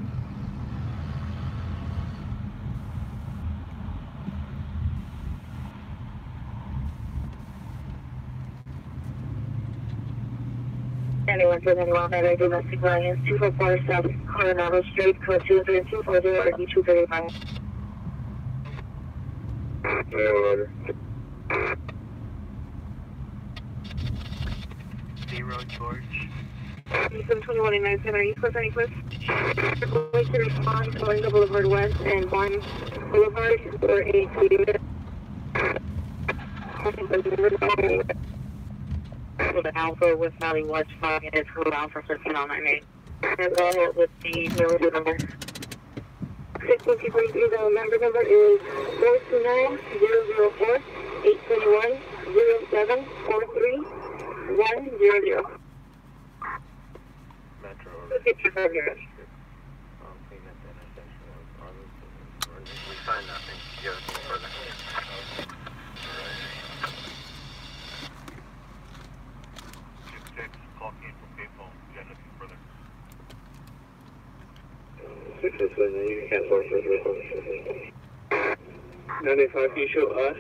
Anyone for anyone that I domestic violence 244 South Coronado Street, code 20240 RD 235. Roger. 0 George. 721 are you close any close? Way to respond, Coringa Boulevard West and Barnes Boulevard for a 2 minute. So the Alpha with Valley Watch 5 minutes, hold on for 13 on 98. And go ahead with the number number. 16243, the member number is 429-004 821-0743-100. Metro. 55 years. We signed nothing. You have anything further? You can cancel it. 95, you show us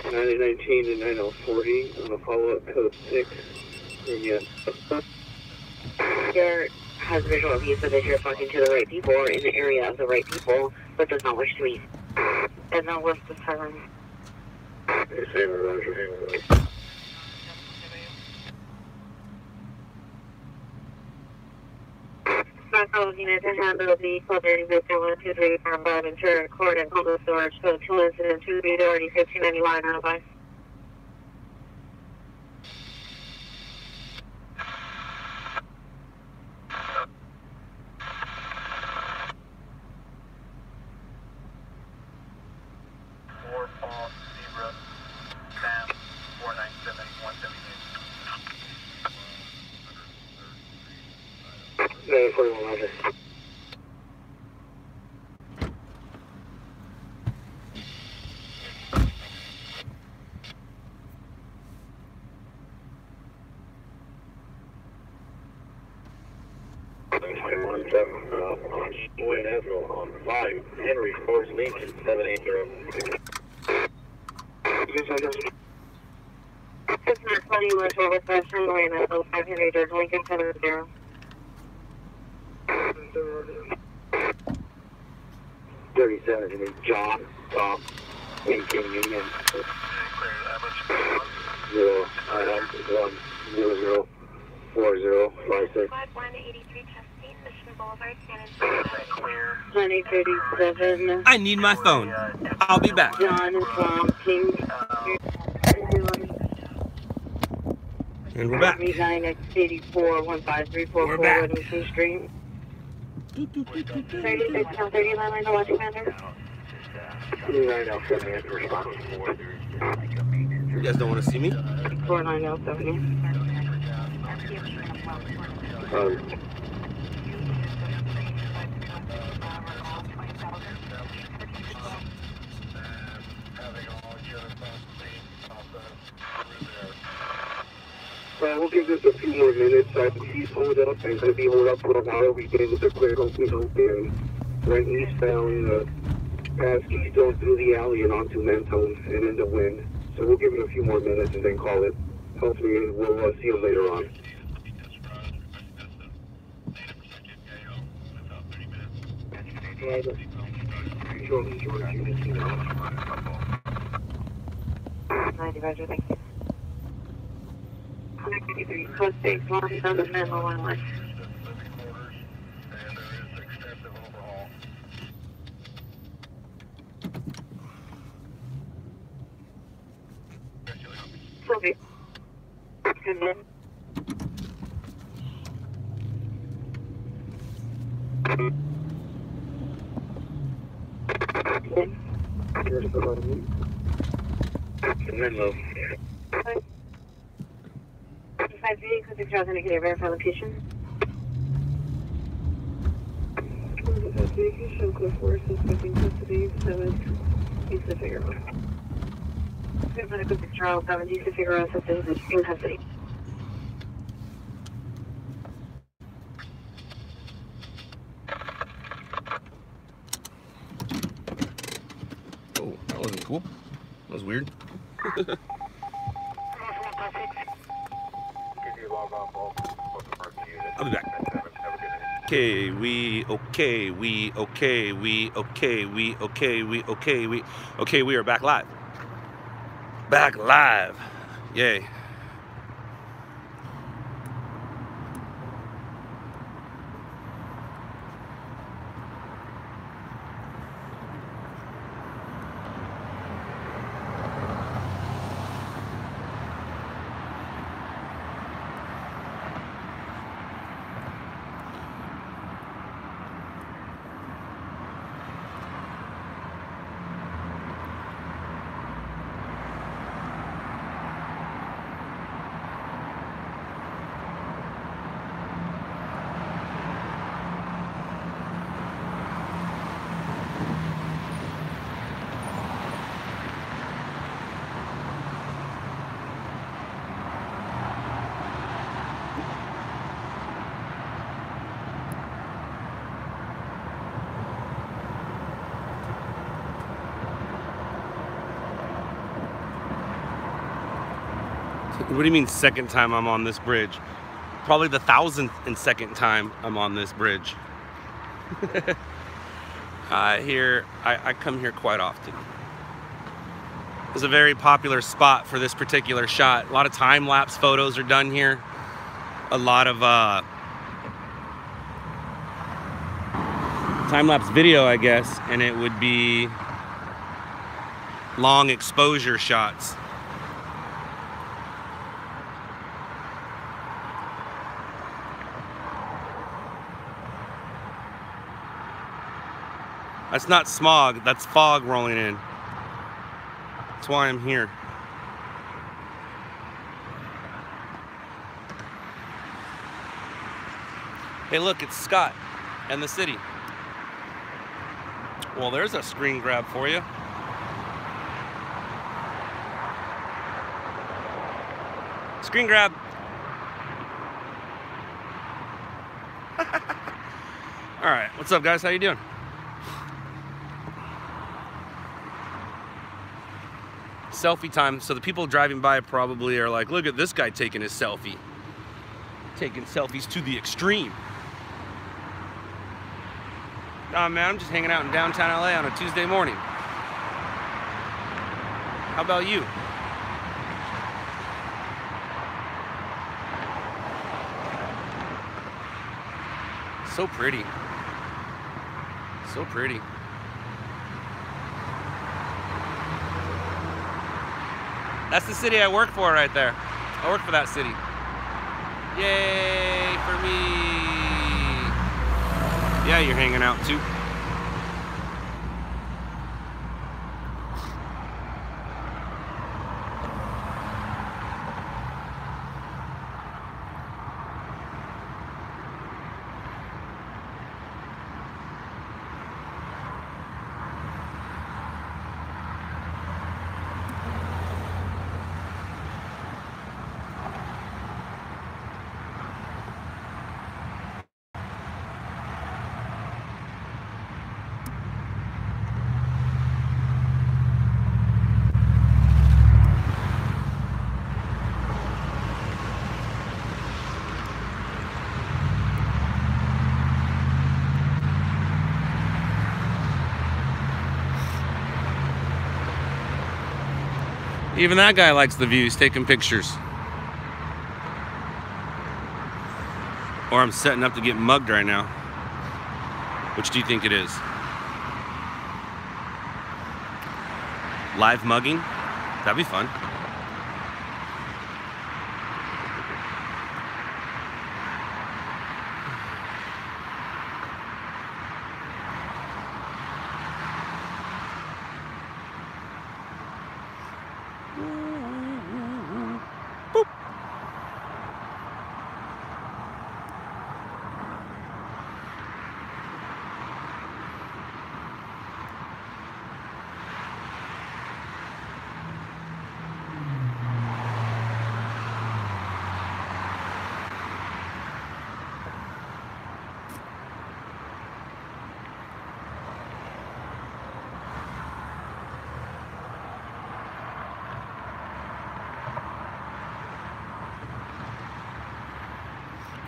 9019 to 9040 on a follow-up code 6. Yes. There has visual abuse of that you're talking to the right people or in the area of the right people, but does not wish to eat. And now what's the siren? Same, Roger. Stockholm unit to handle the cooperating victim 123 from Bonaventura Court and Public Storage, code 2 incident 2330 1591 alibi. Paul, Zebra, Sam, 497 178. 941, Roger. On 5 Henry Force Lincoln 780. It's not 20 West Over Fashion Lane at 05 Henry George Lincoln 70. 37 is John, Tom, Lincoln Union. 0, 404056. Squad 183 testing, Mission Boulevard, San Antonio. Clear. 2037. I need my phone. I'll be back. John is from King. And we're back. 39X84 15344 We're back. Livingston Street. 36 South 30 line to watch commander. 2907 response. You guys don't want to see me? 49070. We'll give this a few more minutes. He's hold up and going to be hold up for a while. We get with the clear, hopefully open. Went eastbound, past Keystone through the alley and onto Mentone and in the wind. So we'll give it a few more minutes and then call it. Hopefully we'll see him later on. Roger, thank you. 153, code 6, line on the Menlo Line. And there is extensive overhaul. Sylvia. Good man. Menlo. 5 code 6, indicator, verify location. Investigation, code 4, suspect in custody, 7 East of Figueroa. Medical trial, 7 East of Figueroa, suspect in custody. Oh, that wasn't cool. That was weird. I'll be back. Okay, we are back live. Back live. Yay. What do you mean second time I'm on this bridge? Probably the 1,000th time I'm on this bridge. I come here quite often. It's a very popular spot for this particular shot. A lot of time-lapse photos are done here. A lot of time-lapse video, I guess, and it would be long exposure shots. That's not smog, that's fog rolling in. That's why I'm here. Hey look, it's Scott and the city. Well, there's a screen grab for you. Screen grab. All right, what's up guys, how you doing? Selfie time, so the people driving by probably are like, look at this guy taking his selfie. Taking selfies to the extreme. Nah man, I'm just hanging out in downtown LA on a Tuesday morning. How about you? So pretty. So pretty. That's the city I work for right there. I work for that city. Yay for me. Yeah, you're hanging out too. Even that guy likes the view, he's taking pictures. Or I'm setting up to get mugged right now. Which do you think it is? Live mugging? That'd be fun.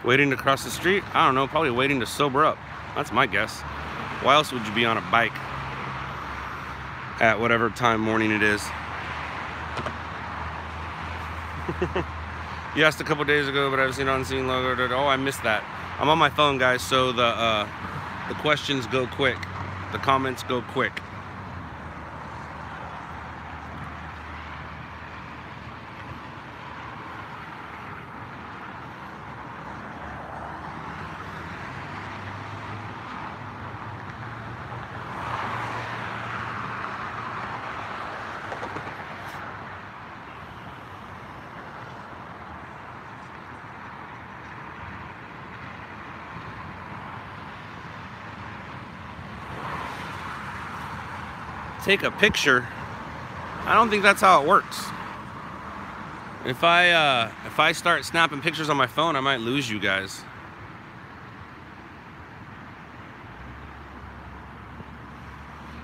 Waiting to cross the street? I don't know, probably waiting to sober up. That's my guess. Why else would you be on a bike at whatever time morning it is? You asked a couple days ago, but I've seen on-scene logo. Oh, I missed that. I'm on my phone, guys, so the questions go quick. The comments go quick. Take a picture? I don't think that's how it works. If I start snapping pictures on my phone, I might lose you guys.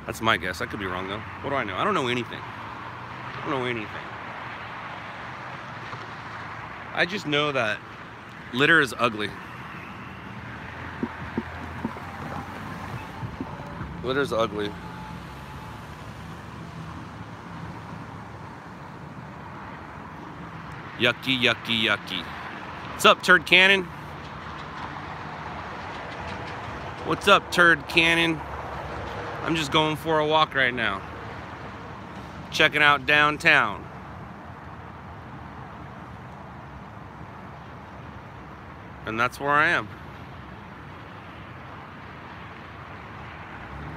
That's my guess. I could be wrong though. What do I know? I don't know anything. I don't know anything. I just know that litter is ugly. Litter's ugly. Yucky, yucky, yucky. What's up, Turd Cannon? What's up, Turd Cannon? I'm just going for a walk right now. Checking out downtown. And that's where I am.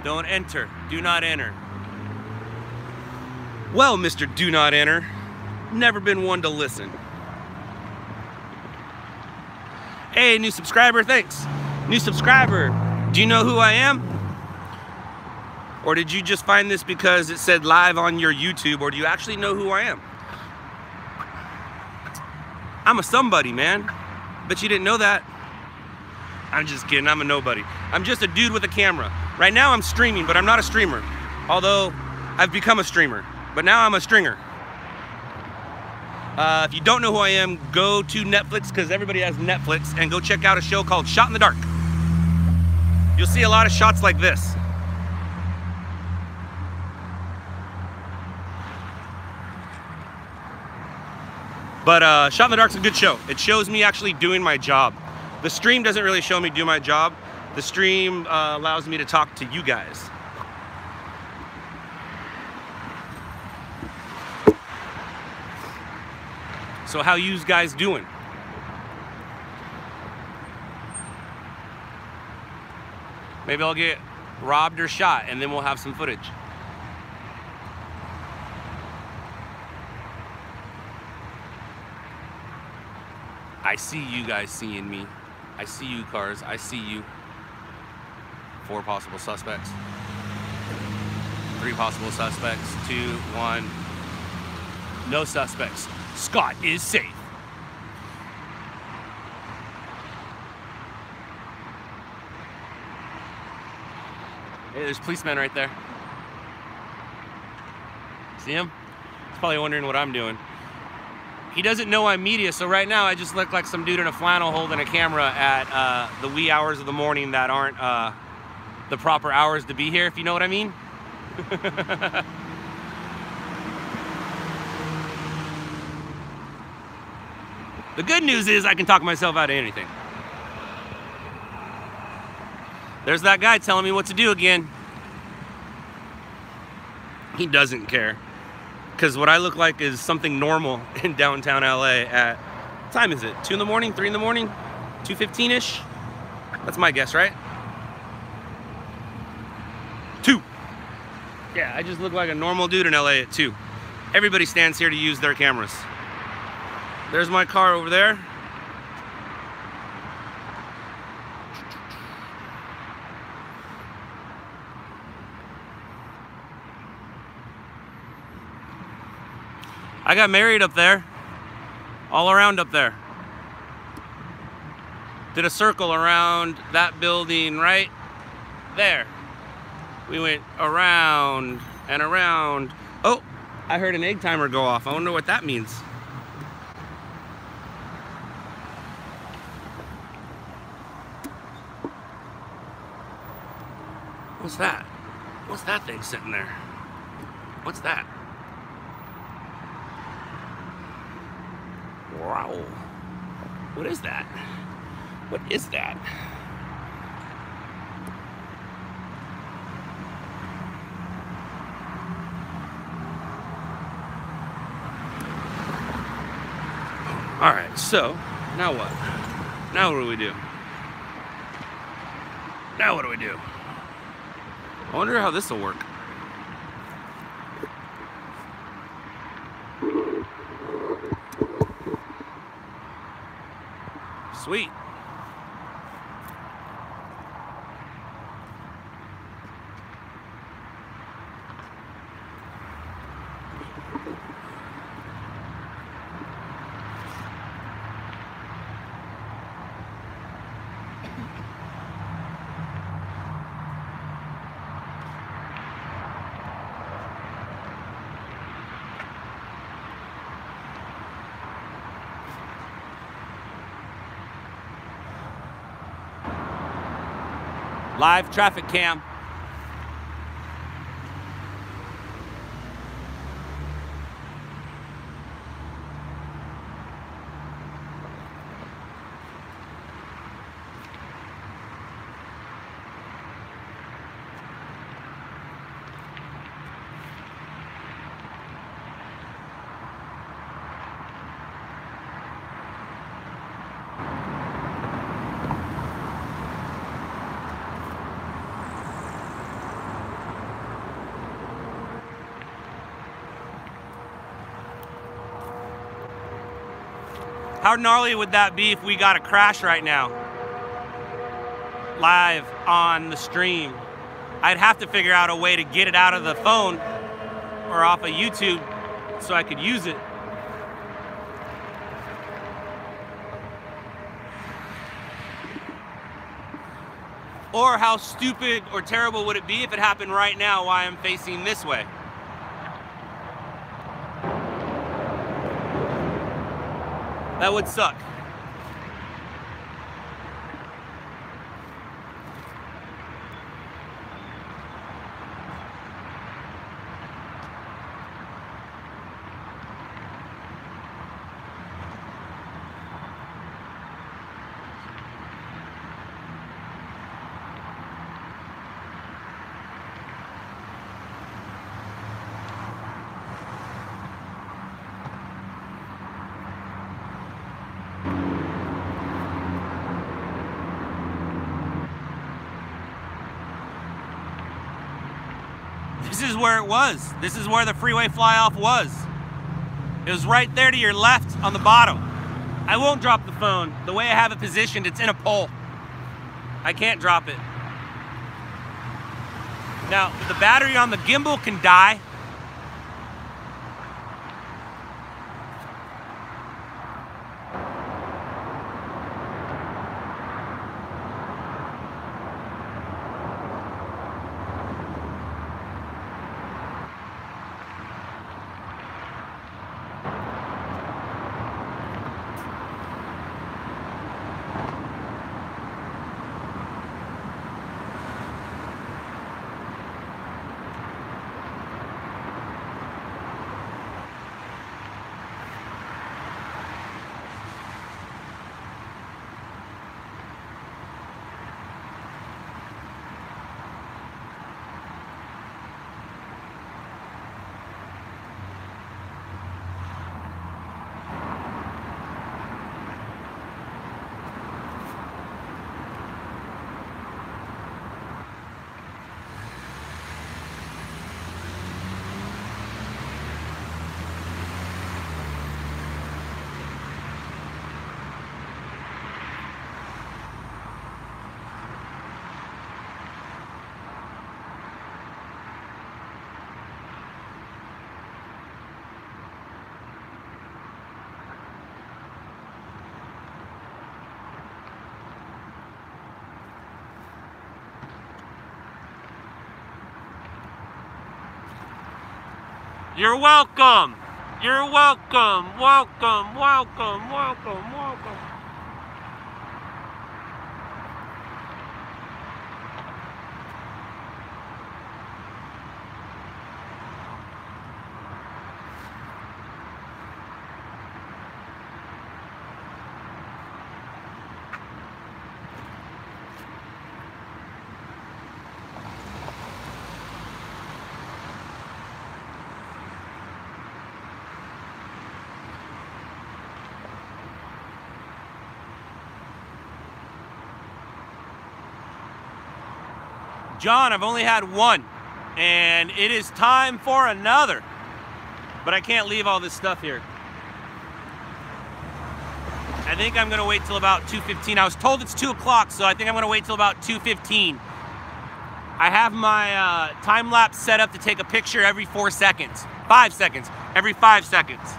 Don't enter. Do not enter. Well, Mr. Do Not Enter. Never been one to listen. Hey, new subscriber, thanks. New subscriber, do you know who I am? Or did you just find this because it said live on your YouTube, or do you actually know who I am? I'm a somebody, man. Bet you didn't know that. I'm just kidding, I'm a nobody. I'm just a dude with a camera. Right now I'm streaming, but I'm not a streamer. Although, I've become a streamer. But now I'm a stringer. If you don't know who I am, go to Netflix, because everybody has Netflix, and go check out a show called Shot in the Dark. You'll see a lot of shots like this. But Shot in the Dark's a good show. It shows me actually doing my job. The stream doesn't really show me do my job. The stream allows me to talk to you guys. So how you guys doing? Maybe I'll get robbed or shot, and then we'll have some footage. I see you guys seeing me. I see you, cars. I see you. 4 possible suspects. 3 possible suspects. 2, 1. No suspects. Scott is safe. Hey, there's a policeman right there. See him? He's probably wondering what I'm doing. He doesn't know I'm media, so right now I just look like some dude in a flannel holding a camera at the wee hours of the morning that aren't the proper hours to be here, if you know what I mean. The good news is I can talk myself out of anything. There's that guy telling me what to do again. He doesn't care. Because what I look like is something normal in downtown LA at, what time is it? 2 in the morning, 3 in the morning? 2:15-ish? That's my guess, right? 2. Yeah, I just look like a normal dude in LA at 2. Everybody stands here to use their cameras. There's my car over there. I got married up there. All around up there. Did a circle around that building right there. We went around and around. Oh, I heard an egg timer go off. I wonder what that means. What's that? What's that thing sitting there? What's that? Wow. What is that? What is that? All right, so now what? Now what do we do? Now what do we do? I wonder how this will work. Sweet. Live traffic cam. How gnarly would that be if we got a crash right now? Live on the stream. I'd have to figure out a way to get it out of the phone or off of YouTube so I could use it. Or how stupid or terrible would it be if it happened right now while I'm facing this way? That would suck. This is where it was. This is where the freeway fly-off was. It was right there to your left on the bottom. I won't drop the phone. The way I have it positioned, it's in a pole. I can't drop it. Now, the battery on the gimbal can die. You're welcome. You're welcome. Welcome, welcome, welcome, welcome. John, I've only had one, and it is time for another. But I can't leave all this stuff here. I think I'm gonna wait till about 2:15. I was told it's 2 o'clock, so I think I'm gonna wait till about 2:15. I have my time-lapse set up to take a picture every 4 seconds. 5 seconds, every 5 seconds.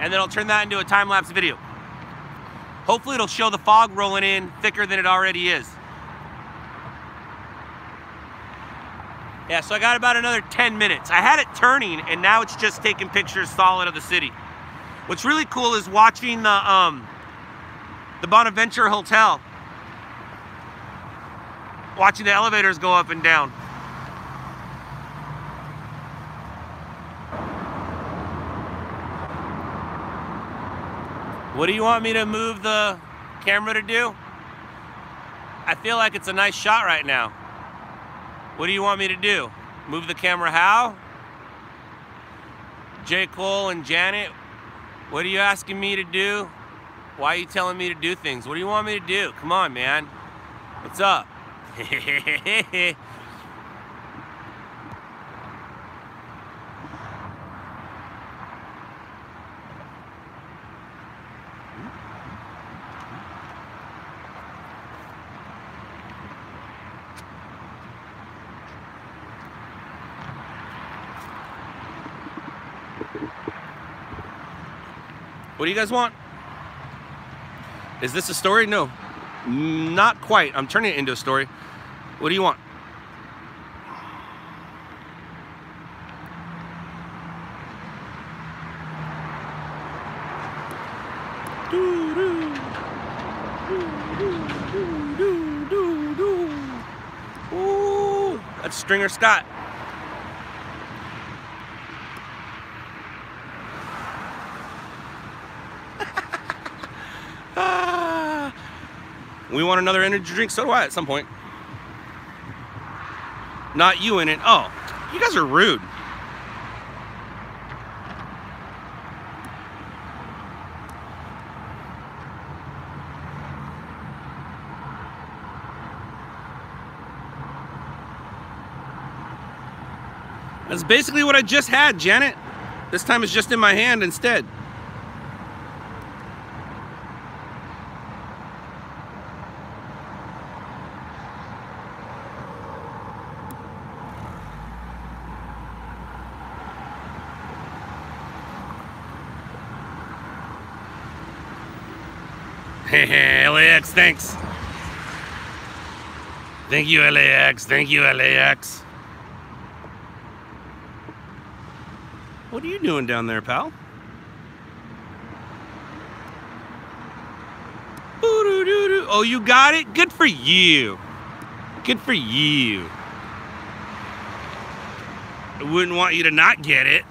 And then I'll turn that into a time-lapse video. Hopefully it'll show the fog rolling in thicker than it already is. Yeah, so I got about another 10 minutes. I had it turning, and now it's just taking pictures solid of the city. What's really cool is watching the Bonaventure Hotel. Watching the elevators go up and down. What do you want me to move the camera to do? I feel like it's a nice shot right now. What do you want me to do? Move the camera how? J. Cole and Janet, what are you asking me to do? Why are you telling me to do things? What do you want me to do? Come on, man. What's up? What do you guys want? Is this a story? No, not quite. I'm turning it into a story. What do you want? Ooh, that's Stringer Scott. We want another energy drink? So do I at some point. Not you in it. Oh, you guys are rude. That's basically what I just had, Janet. This time it's just in my hand instead. LAX, thanks. Thank you, LAX. Thank you, LAX. What are you doing down there, pal? Oh, you got it? Good for you. Good for you. I wouldn't want you to not get it.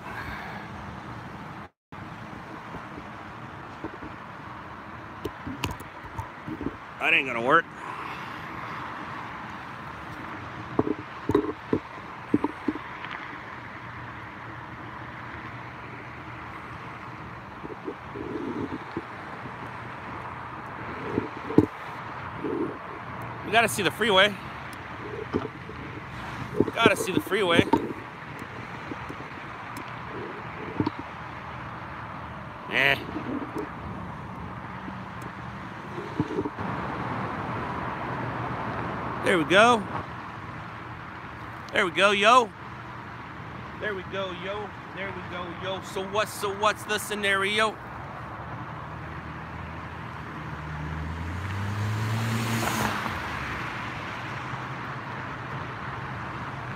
That ain't gonna work. We gotta see the freeway. Gotta see the freeway. Eh. There we go. There we go, yo. There we go, yo. There we go, yo. So what's the scenario?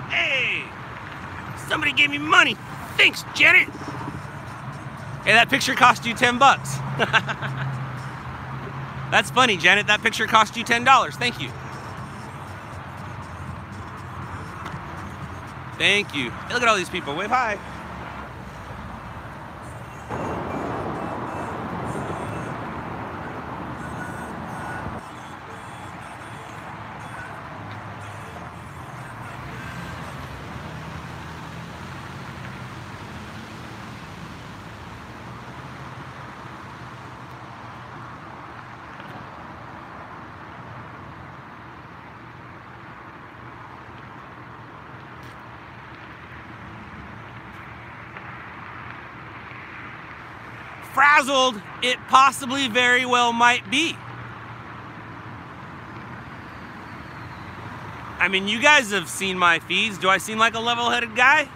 Hey! Somebody gave me money. Thanks, Janet. Hey, that picture cost you $10. That's funny, Janet. That picture cost you $10. Thank you. Thank you. Hey, look at all these people. Wave hi. frazzled it possibly very well might be. I mean, you guys have seen my feeds. Do I seem like a level-headed guy?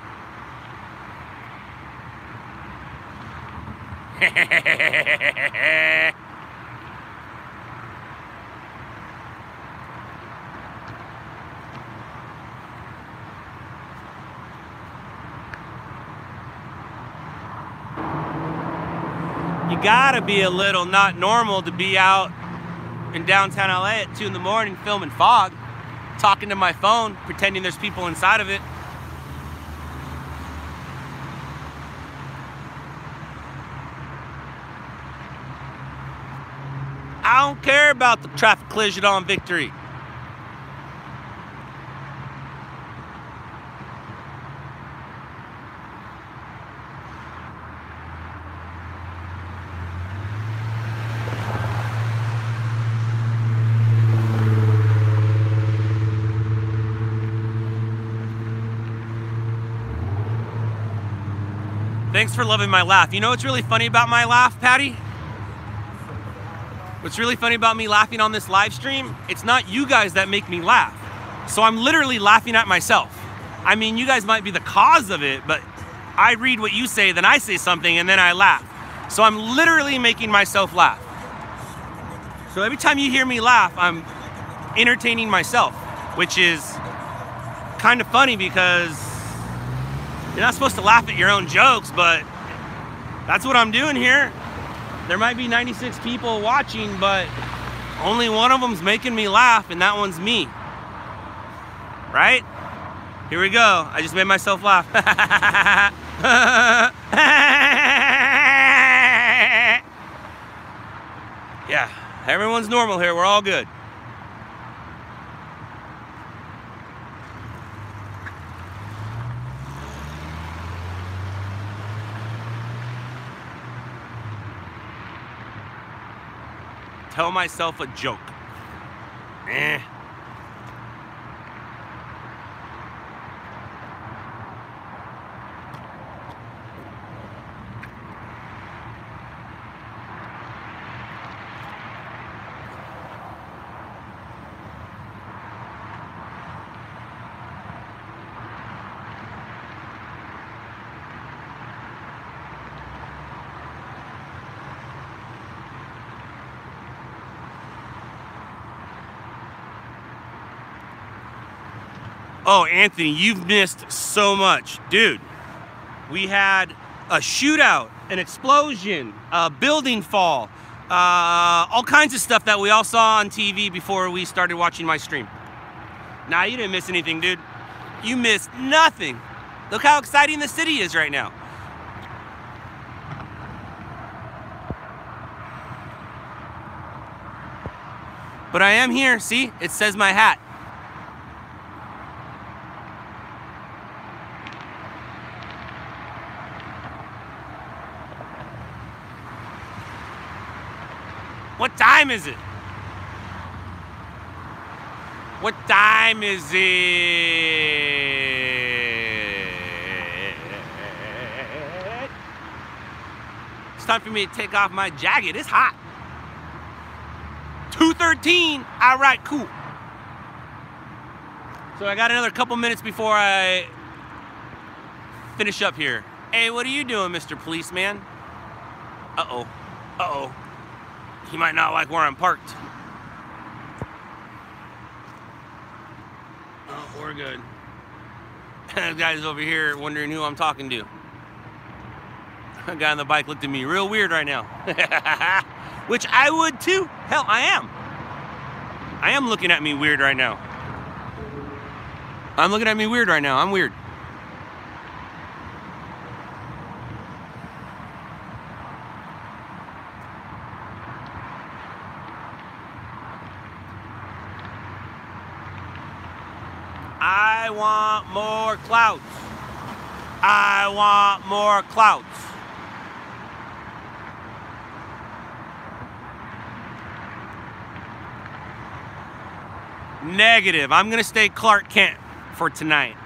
You gotta be a little not normal to be out in downtown LA at 2 in the morning filming fog, talking to my phone, pretending there's people inside of it. I don't care about the traffic collision on Victory. Thanks for loving my laugh. You know what's really funny about my laugh, Patty? What's really funny about me laughing on this live stream? It's not you guys that make me laugh. So I'm literally laughing at myself. I mean, you guys might be the cause of it, but I read what you say, then I say something, and then I laugh. So I'm literally making myself laugh. So every time you hear me laugh, I'm entertaining myself, which is kind of funny because you're not supposed to laugh at your own jokes, but that's what I'm doing here. There might be 96 people watching, but only one of them's making me laugh, and that one's me. Right? Here we go. I just made myself laugh. Yeah, everyone's normal here. We're all good. Tell myself a joke. Oh, Anthony, you've missed so much. Dude, we had a shootout, an explosion, a building fall, all kinds of stuff that we all saw on TV before we started watching my stream. Nah, you didn't miss anything, dude. You missed nothing. Look how exciting the city is right now. But I am here, see? It says my hat. What time is it? What time is it? It's time for me to take off my jacket. It's hot. 2:13. All right, cool. So I got another couple minutes before I finish up here. Hey, what are you doing, Mr. Policeman? Uh-oh. Uh-oh. He might not like where I'm parked. Oh, we're good. The guy's over here wondering who I'm talking to. The guy on the bike looked at me real weird right now. Which I would too. Hell, I am. I am looking at me weird right now. I'm looking at me weird right now. I'm weird. I want more clouds. I want more clouds. Negative. I'm gonna stay Clark Kent for tonight.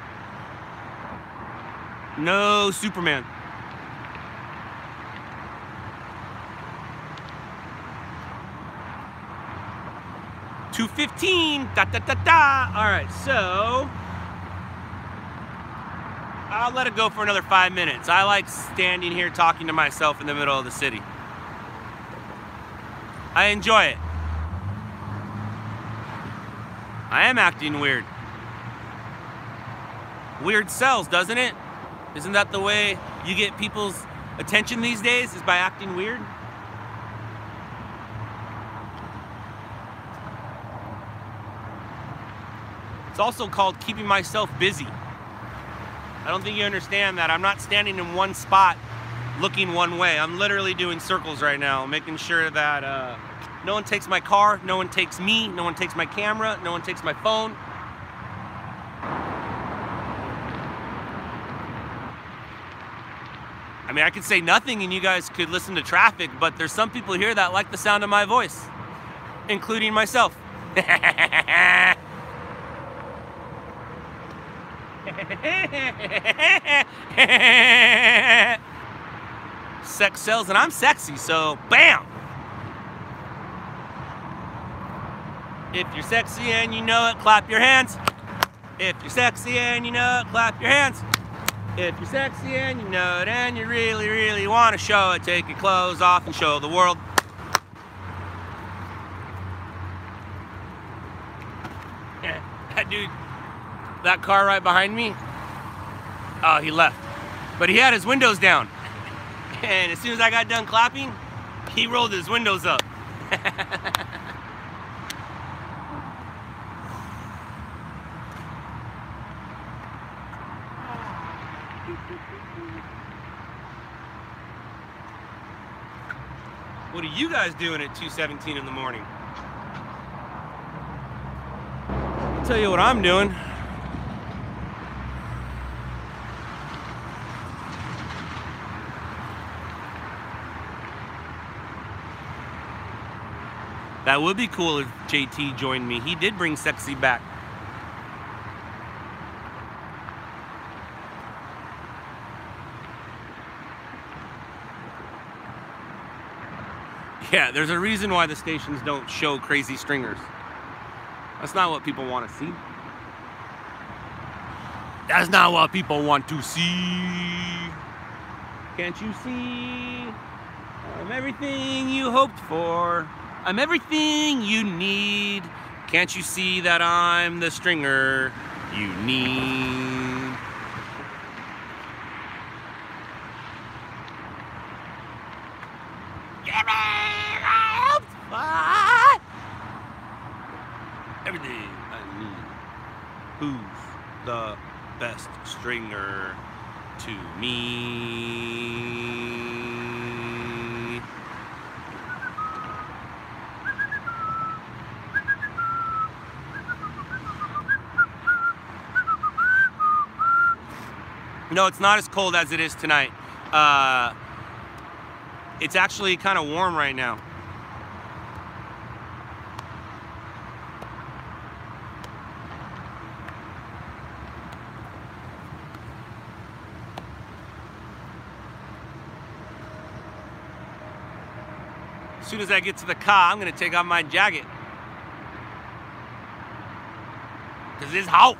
No Superman. 2:15. Da da da da. All right, so I'll let it go for another 5 minutes. I like standing here talking to myself in the middle of the city. I enjoy it. I am acting weird. Weird sells, doesn't it? Isn't that the way you get people's attention these days, is by acting weird? It's also called keeping myself busy. I don't think you understand that. I'm not standing in one spot looking one way. I'm literally doing circles right now, making sure that no one takes my car, no one takes me, no one takes my camera, no one takes my phone. I mean, I could say nothing and you guys could listen to traffic, but there's some people here that like the sound of my voice, including myself. Sex sells and I'm sexy, so bam! If you're sexy and you know it, clap your hands. If you're sexy and you know it, clap your hands. If you're sexy and you know it and you really, really want to show it, take your clothes off and show the world. That dude, that car right behind me, oh, he left. But he had his windows down. And as soon as I got done clapping, he rolled his windows up. What are you guys doing at 2:17 in the morning? I'll tell you what I'm doing. That would be cool if JT joined me. He did bring sexy back. Yeah, there's a reason why the stations don't show crazy stringers. That's not what people want to see. That's not what people want to see. Can't you see? I'm everything you hoped for. I'm everything you need. Can't you see that I'm the stringer you need? Give me my hopes for. Everything I need. Who's the best stringer to me? No, it's not as cold as it is tonight. It's actually kind of warm right now. As soon as I get to the car, I'm gonna take off my jacket. Cause it's hot.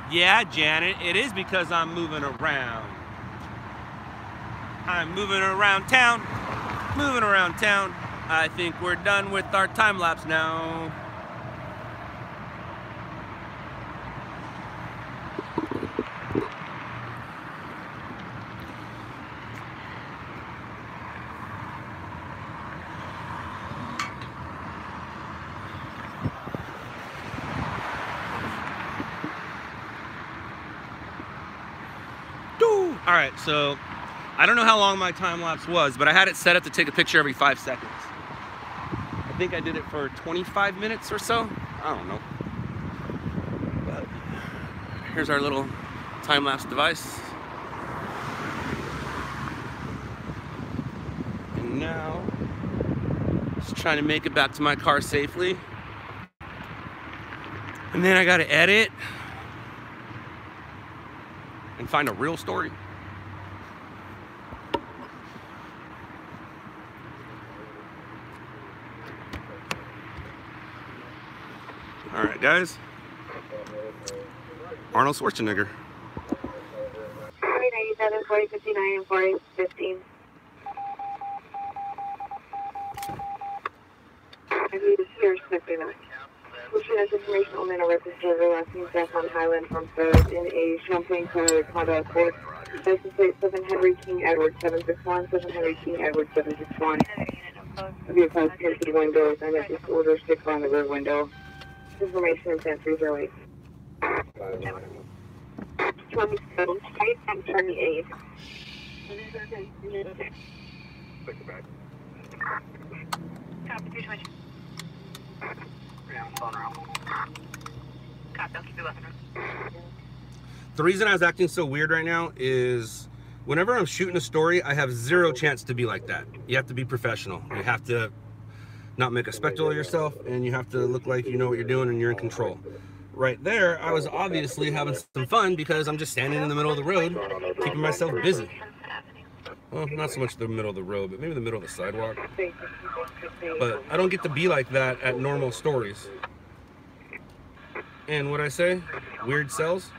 Yeah, Janet, it is because I'm moving around. I'm moving around town, moving around town. I think we're done with our time lapse now. All right, so I don't know how long my time lapse was, but I had it set up to take a picture every 5 seconds. I think I did it for 25 minutes or so. I don't know. But here's our little time lapse device. And now, just trying to make it back to my car safely. And then I gotta edit and find a real story. All right, guys. Arnold Schwarzenegger. 4097, 4059, and 4015. Here's 59. Pushing us information only on a representative last seen south on Highland from Ferris in a Champlain car Honda Accord. License plate 7 Henry King Edward 761, 7 Henry King Edward 761. Vehicle has 10 windows and a disorder stick on the rear window. Information in 10308. 27 Street and 28. Copy 220. Copy, I'll keep you left. The reason I was acting so weird right now is whenever I'm shooting a story, I have zero chance to be like that. You have to be professional. You have to not make a spectacle of yourself, and you have to look like you know what you're doing and you're in control. Right there, I was obviously having some fun because I'm just standing in the middle of the road, keeping myself busy. Well, not so much the middle of the road, but maybe the middle of the sidewalk. But I don't get to be like that at normal stories. And what I say? Weird sells?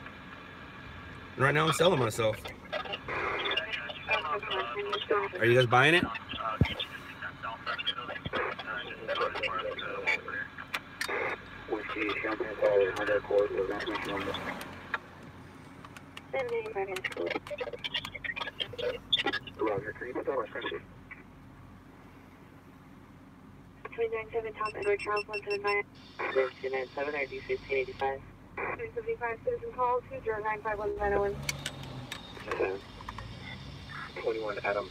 And right now I'm selling myself. Are you guys buying it? Roger, can you put that on 297 Tom Edward Charles 179. 297 RD 1685. 275 citizen call 20951 21 Adam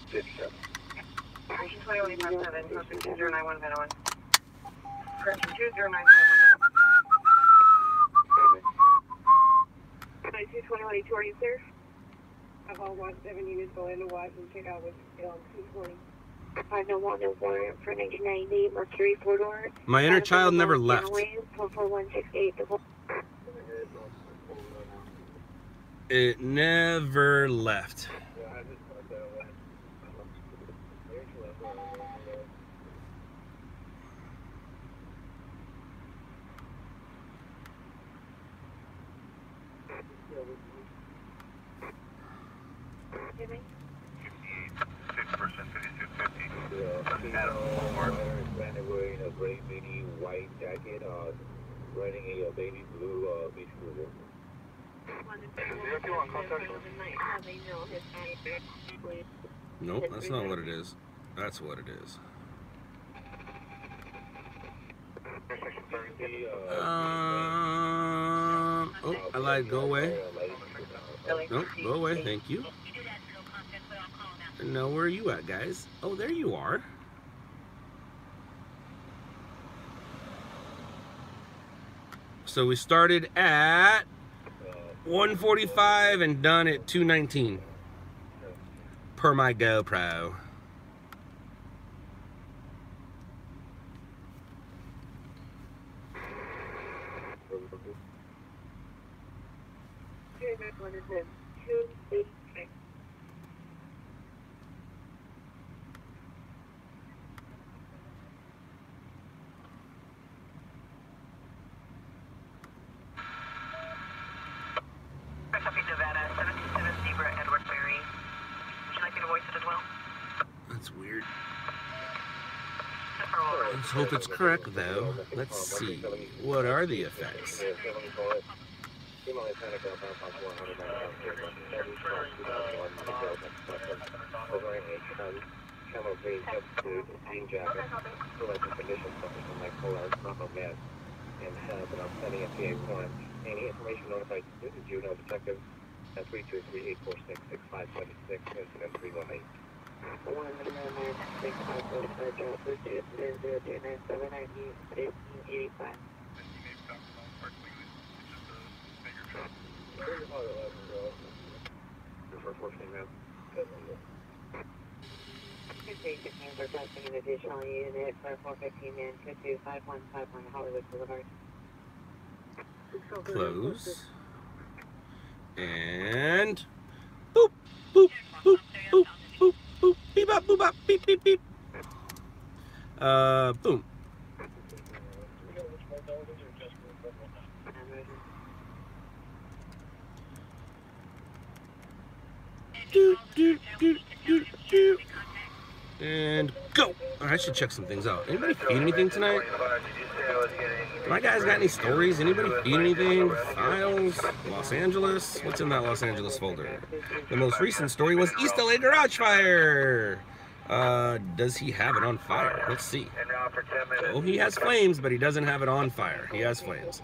57. 2157, 20951. Correction 20951. 22182, are you clear? I've all watched 7 units go into watch and check out with 220. 501 warrant for 1990 Mercury 4-door. My inner child never left. 44168. It never left. Wearing a gray mini white jacket, riding a baby blue beach cruiser. Nope, that's not what it is. That's what it is. Oh, I lied. Go away. Nope, go away. Thank you. Now, where are you at, guys? Oh, there you are. So we started at 1:45 and done at 2:19 per my GoPro. That's weird. Let's hope it's correct, though. Let's see. What are the effects? Any information notified to the juvenile detective at 323-846-6576 incident 318. 1-9-6-5-4-5-0-2-0-2-9-7-9-8-18-85. We're testing an additional unit for 415 and 225151 Hollywood Boulevard. Close. And boop, boop, boop, boop, boop, boop, beep, bop, boop, bop, beep, beep, beep. Boom. And go. I should check some things out. Anybody feed anything tonight? My guys got any stories? Anybody feed anything? Files? Los Angeles? What's in that Los Angeles folder? The most recent story was East LA garage fire. Does he have it on fire? Let's see. Oh, he has flames, but he doesn't have it on fire. He has flames.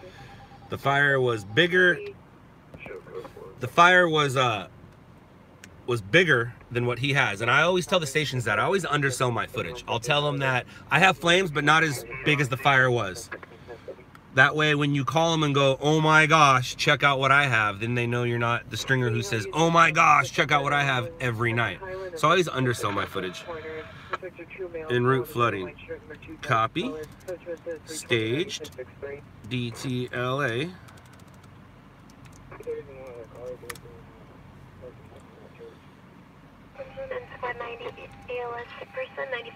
The fire was bigger. The fire was bigger than what he has. And I always tell the stations that. I always undersell my footage. I'll tell them that I have flames, but not as big as the fire was. That way, when you call them and go, oh my gosh, check out what I have, then they know you're not the stringer who says, oh my gosh, check out what I have every night. So I always undersell my footage. En route flooding. Copy. Staged. DTLA.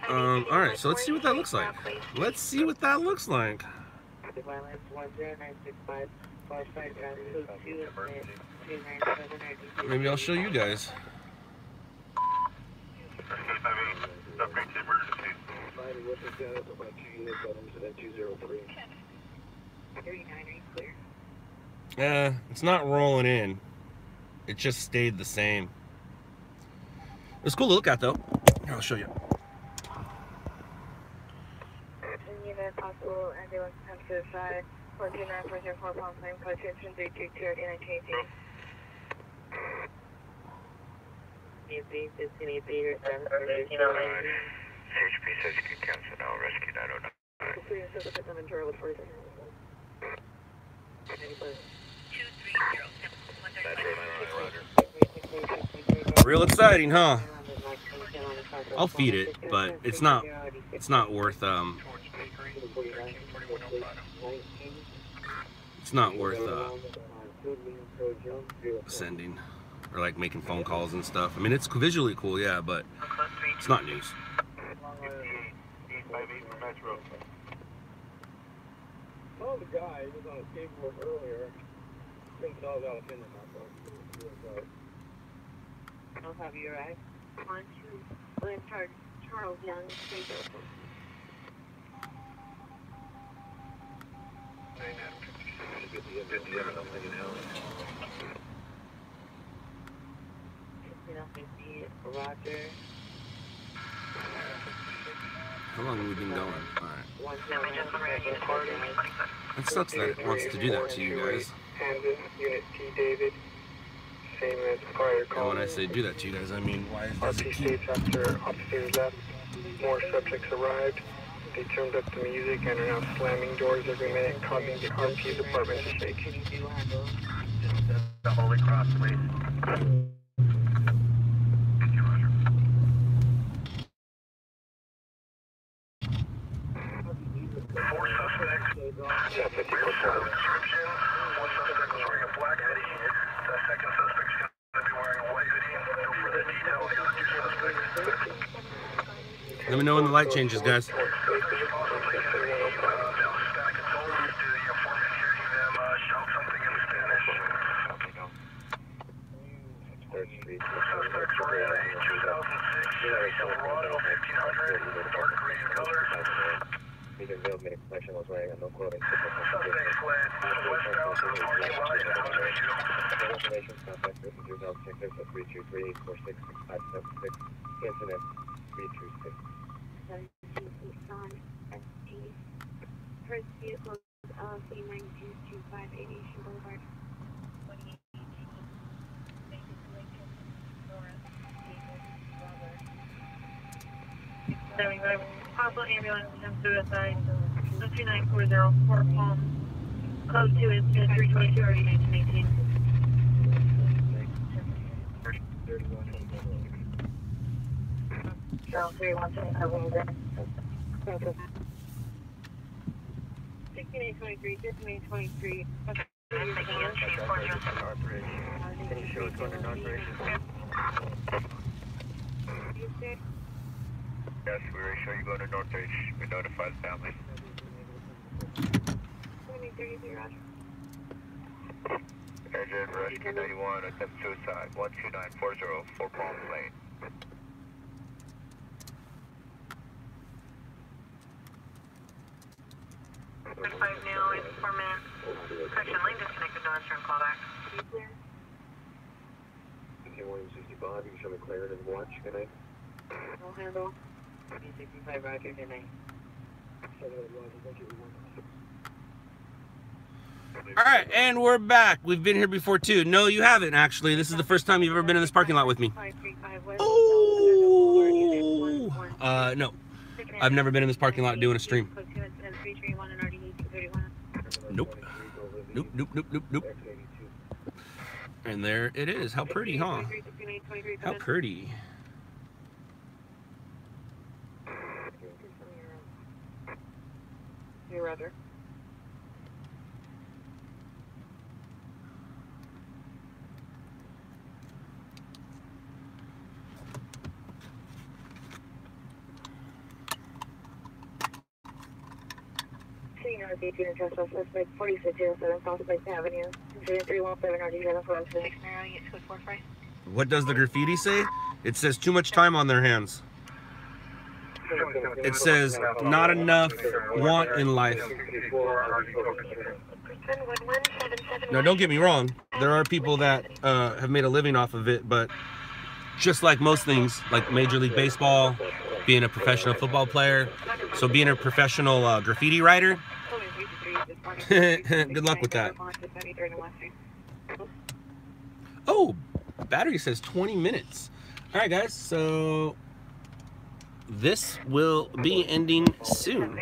Alright, so let's see what that looks like. Let's see what that looks like. Maybe I'll show you guys. It's not rolling in. It just stayed the same. It's cool to look at though. Here, I'll show you. Possible ambulance attempt suicide. 129.04 pound claim code 322 1918. CHP says you can cancel now. Rescue 909. Complete and subsequent inventory with first. Real exciting, huh? I'll feed it, but it's not worth it's not worth sending or like making phone calls and stuff. I mean, it's visually cool, yeah, but it's not news. Oh, the guy was on a skateboard earlier. Thinking all about him in my phone. I'll have you arrive. On to William Charles Young, skateboard. Roger. How long have we been going? Alright. It sucks that it wants to do that to you guys. Unit T David. Same as prior call. And when I say do that to you guys, I mean, why does it RP keep... states after officers left, more subjects arrived. They turned up the music and are now slamming doors every minute, causing the RP department to shake. The Holy Cross, please. Four suspects. Rear description. One suspect was wearing a black hoodie. The second suspect's going to be wearing a white hoodie. No further detail on the other two suspects. Let me know when the light changes, guys. Suspects were in a 2006 Silverado 1500, dark green color. Suspects fled westbound from the parking lot in Mountain View. information, contact passengers, objectives at 323-846-6576, incident 326. 17 ST. First vehicle is LC 9225 Aviation Boulevard. 75. Possible ambulance attempt suicide. 29404 Palm. Code 2 incident 322 already 1918. Charles 317. 1623, 1523. Can you show what's going on operation? Yes, we already show you going to Northridge. We notified the family. 33, Roger. Agent Rescue 91, attempt suicide, 12940, 4 Palm Lane. Five now, informant. Correction, lane disconnected, no answer and callback. Okay, 165, you show me cleared and watch, good night. No handle. 65, Roger, good night. All right, and we're back. We've been here before too. No, you haven't actually. This is the first time you've ever been in this parking lot with me. Oh, no. I've never been in this parking lot doing a stream. Nope. Nope, nope, nope, nope, nope. And there it is. How pretty, huh? How pretty. Hey, Roger. Northeast unit trust suspect 4607 South Lake Avenue. Incident 317 RD 746. What does the graffiti say? It says too much time on their hands. It says not enough want in life. Now don't get me wrong, there are people that have made a living off of it, but just like most things, like Major League Baseball, being a professional football player, so being a professional graffiti writer, good luck with that. Oh, battery says 20 minutes. All right, guys, so this will be ending soon.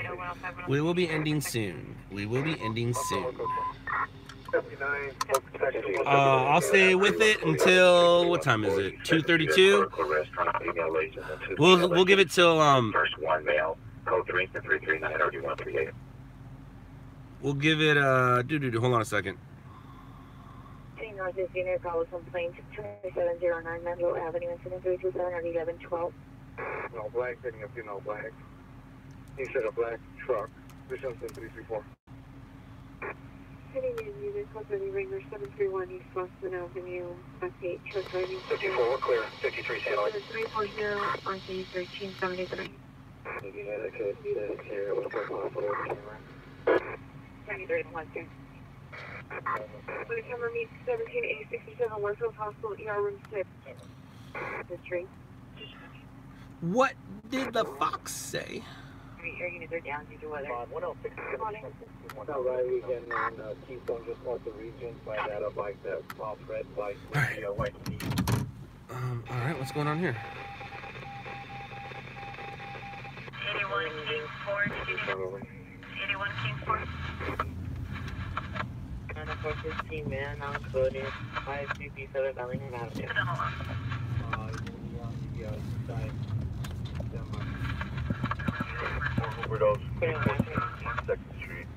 We will be ending soon. We will be ending soon. I'll stay with it until, what time is it? 2:32. We'll give it till First one male, code 3339 RD138. We'll give it hold on a second. Northeast unit call was complaint 2709 Menlo Avenue, incident 327 or 1112. No black, picking up no black. He said a black truck. This is 334. Heading in unit code 30 Ringer 731 East Boston Avenue, F8, truck driving. 54, clear. 53, Sandwich. 340, RC 1373. Yeah, that could here with the hospital camera. 73 Western. When the camera meets 17A67 Westfield Hospital, ER room 6. The tree. What did the fox say? Air units are down due to weather. 106. All right, we getting on Keystone just off the region by that bike, that soft red bike with the white key. All right, what's going on here? 81 Kingsport. 81 Kingsport. And a 415 man on code 5CP7 Bellingham Avenue. Side. Overdose. 2nd Street.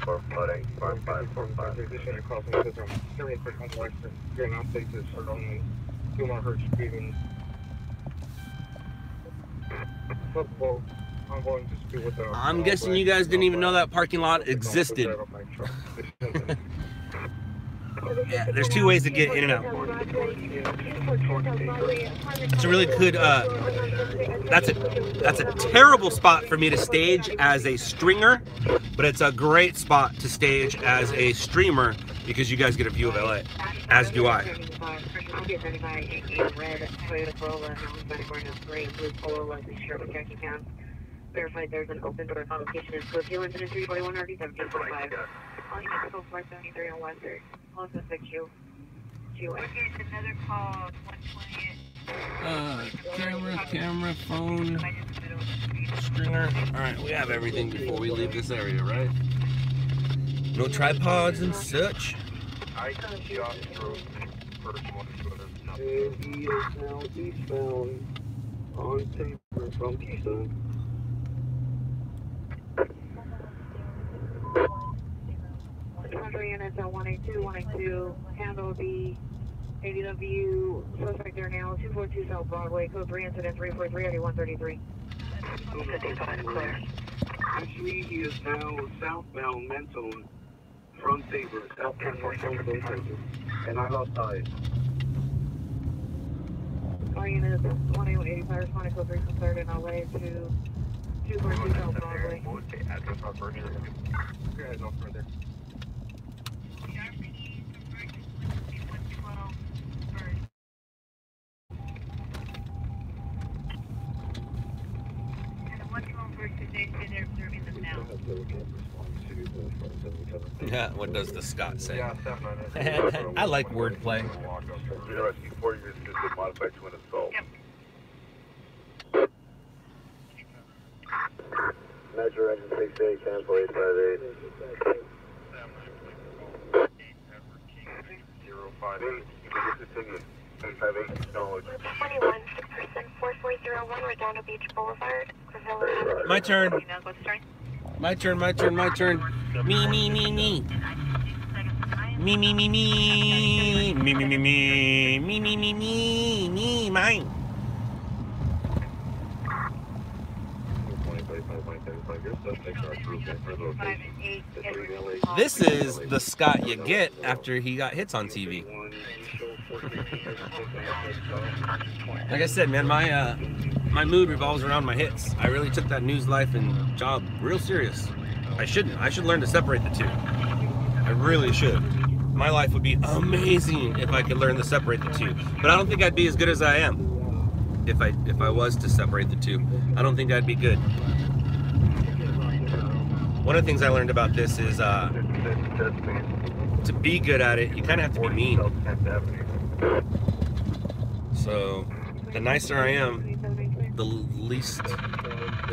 For flooding, 5545. Transition across the system. Serious for Western. You're not safe to start only 2 more hertz speeding. Football. I'm going to speed with the. I'm guessing you guys didn't even know that parking lot existed. Yeah, there's 2 ways to get in and out. It's a really good, that's a terrible spot for me to stage as a stringer, but it's a great spot to stage as a streamer because you guys get a view of LA, as do I. Verified there's an open door communication in code 2 incident 341 RD 1745. All units code 473 on Western. Also 6U. Here's another call, 128. Camera, phone, stringer. All right, we have everything before we leave this area, right? No tripods and such. I just drove the first one to go to And he is now eastbound on paper from Keystone. Units at 182, 182, handle the ADW suspect there now, 242 South Broadway, code 3 incident 343 RD133. clear. Actually, he is now southbound Mentone from Sabre, southbound Mentone, and I'm outside. Our unit is 18185, responding code 3 from 3rd and LA to 242 South Broadway. Address on first. Yeah, no further. Yeah, what does the Scott say? Yeah, I like wordplay. Before you just modify to an assault. Measure engine 68, cancel 858. 058. You can continue. 858, acknowledge. 21, 6% 4401, Redondo Beach Boulevard. My turn. My turn, my turn, my turn. Me, me, me, me. Me, me, me, me. Me, me, me, me. Me, me, me, me. Me, mine. This is the Scott you get after he got hits on TV. Like I said, man, my mood revolves around my hits. I really took that news life and job real serious. I shouldn't. I should learn to separate the two. I really should. My life would be amazing if I could learn to separate the two. But I don't think I'd be as good as I am if I was to separate the two. I don't think I'd be good. One of the things I learned about this is to be good at it, you kind of have to be mean. So the nicer I am, the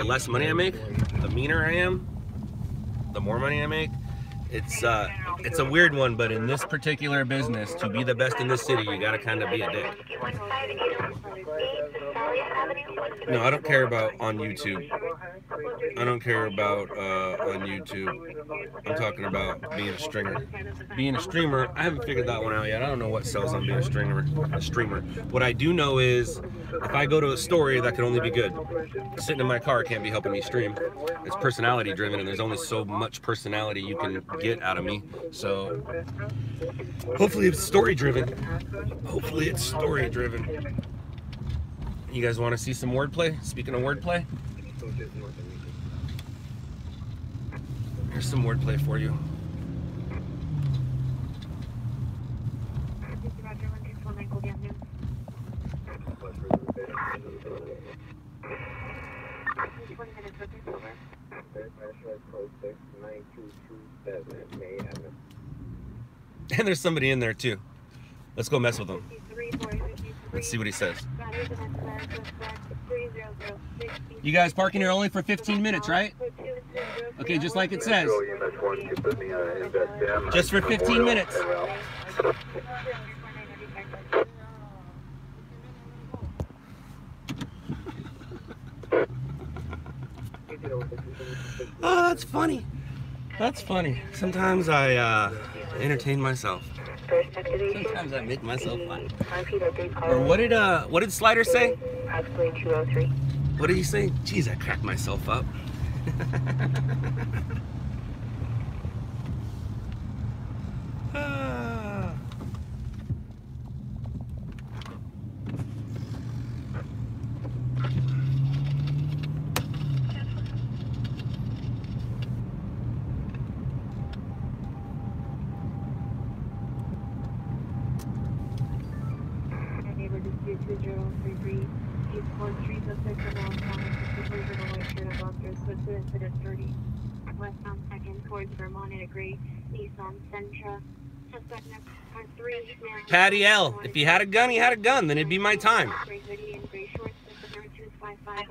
less money I make. The meaner I am, the more money I make. It's a weird one, but in this particular business, to be the best in this city, you gotta kind of be a dick. No, I don't care about on YouTube. I don't care about on YouTube. I'm talking about being a stringer. Being a streamer, I haven't figured that one out yet. I don't know what sells on being a streamer. What I do know is, if I go to a story, that can only be good. Sitting in my car can't be helping me stream. It's personality driven, and there's only so much personality you can get out of me. So hopefully it's story driven. Hopefully it's story driven. You guys want to see some wordplay? Speaking of wordplay, here's some wordplay for you. And there's somebody in there too. Let's go mess with him. Let's see what he says. You guys parking here only for 15 minutes, right? Okay, just like it says. Just for 15 minutes. Oh, that's funny. That's funny. Sometimes I entertain myself. Sometimes I make myself laugh. Or what did Slider say? What did he say? Jeez, I cracked myself up. Westbound 2nd towards Vermont at a gray Nissan Sentra. Suspect next car 3. Patty L. If he had a gun, he had a gun. Then it'd be my time.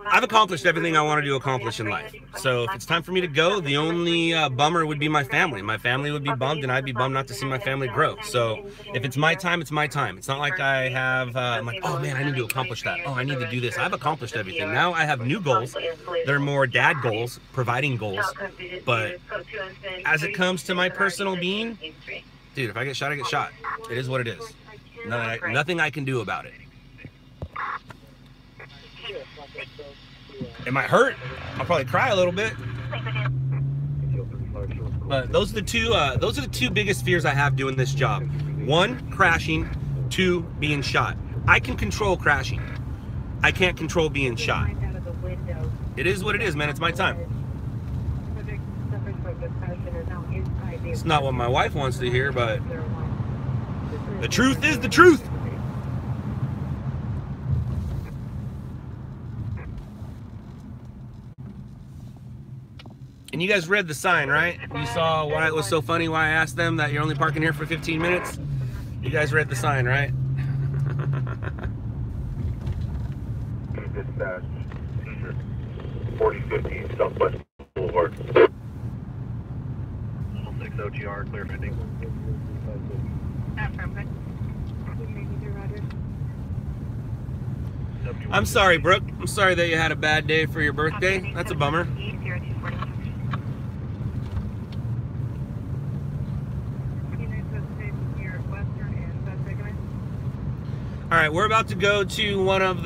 I've accomplished everything I wanted to accomplish in life. So if it's time for me to go, the only bummer would be my family. My family would be bummed, and I'd be bummed not to see my family grow. So if it's my time, it's my time. It's not like I have, I'm like, oh man, I need to accomplish that. Oh, I need to do this. I've accomplished everything. Now I have new goals. They're more dad goals, providing goals. But as it comes to my personal being, dude, if I get shot, I get shot. It is what it is. Nothing I can do about it. It might hurt. I'll probably cry a little bit. But those are the two biggest fears I have doing this job. 1, crashing. 2, being shot. I can control crashing. I can't control being shot. It is what it is, man. It's my time. It's not what my wife wants to hear, but the truth is the truth. And you guys read the sign, right? You saw why it was so funny, why I asked them that you're only parking here for 15 minutes? You guys read the sign, right? Dispatch, 4050 Southwest Boulevard. 6 OGR, clear pending. I'm sorry, Brooke. I'm sorry that you had a bad day for your birthday. That's a bummer. All right, we're about to go to one of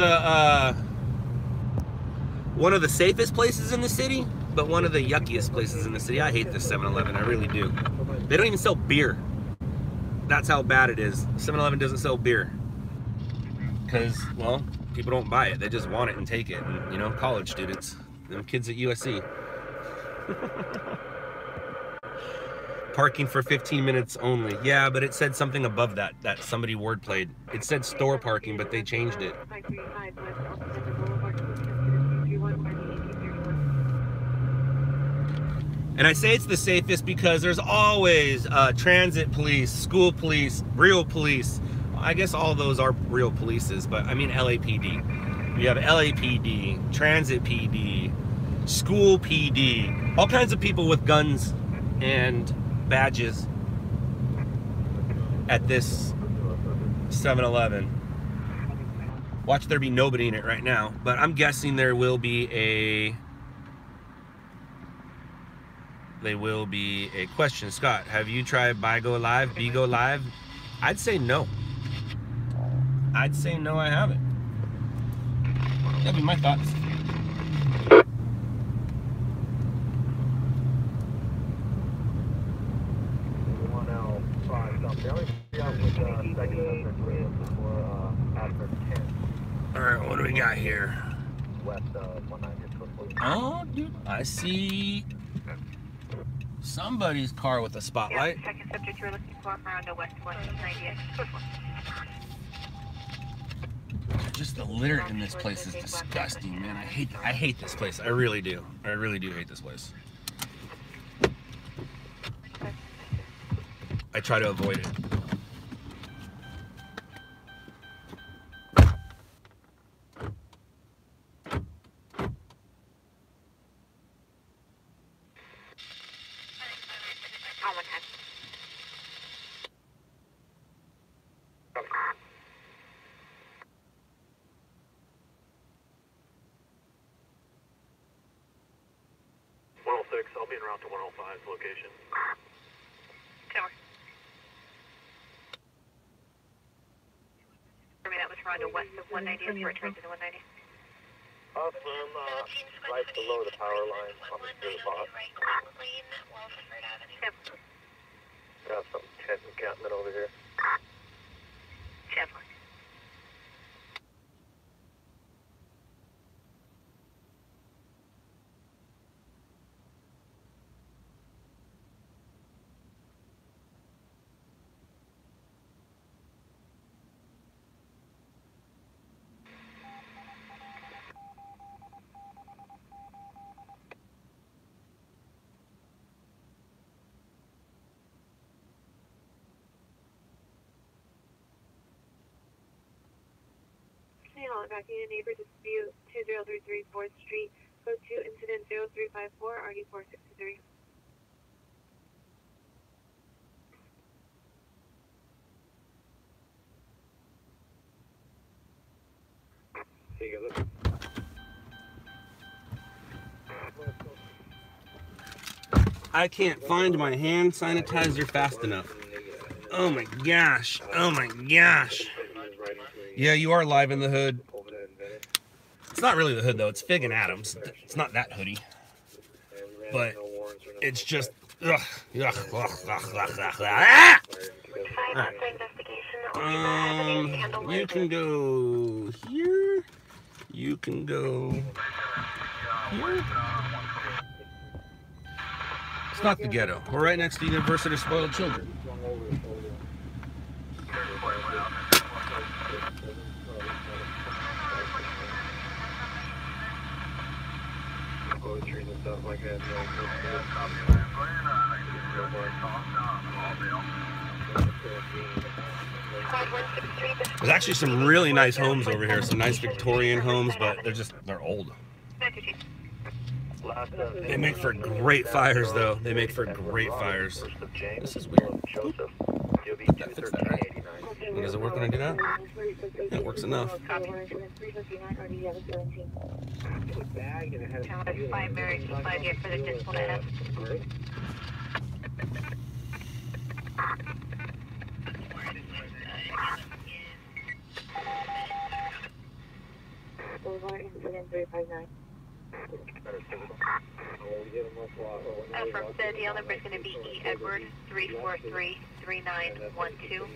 the safest places in the city, but one of the yuckiest places in the city. I hate this 7-Eleven, I really do. They don't even sell beer. That's how bad it is. 7-Eleven doesn't sell beer. Because, well, people don't buy it. They just want it and take it. And, you know, college students, them kids at USC. Parking for 15 minutes only. Yeah, but it said something above that somebody word played. It said store parking, but they changed it. And I say it's the safest because there's always transit police, school police, real police. I guess all those are real polices, but I mean LAPD. You have LAPD, transit PD, school PD, all kinds of people with guns and badges at this 7-Eleven. Watch there be nobody in it right now, but I'm guessing there will be a question. Scott, have you tried Buy Go Live, Be Go Live? I'd say no. I'd say no, I haven't. That'd be my thoughts. Alright, what do we got here? Oh, dude, I see somebody's car with a spotlight. Second subject you're looking for around West 198. Just the litter in this place is disgusting, man. I hate this place. I really do. I really do hate this place. I try to avoid it. I'll be en route to 105's location. Tower. For me, that was Rondo west of 190 as you return to the 190. From right below the power line on the box. Got some tent encampment over here. Chevron. Evacuated neighbor dispute 2033 4th Street, code 2, incident 0354, RD463. Here you go, look. I can't find my hand sanitizer fast enough. Oh my gosh. Oh my gosh. Yeah, you are live in the hood. It's not really the hood though. It's Fig and Adams. It's not that hoodie, but it's just. Ugh. Ah! You can go here. You can go here. It's not the ghetto. We're right next to the University of Spoiled Children. There's actually some really nice homes over here, some nice Victorian homes, but they're old. They make for great fires, though. They make for great fires. This is weird. That fits that, right? Does it work when I do that? It works enough. From the deal number is going to be E. Edward 3433912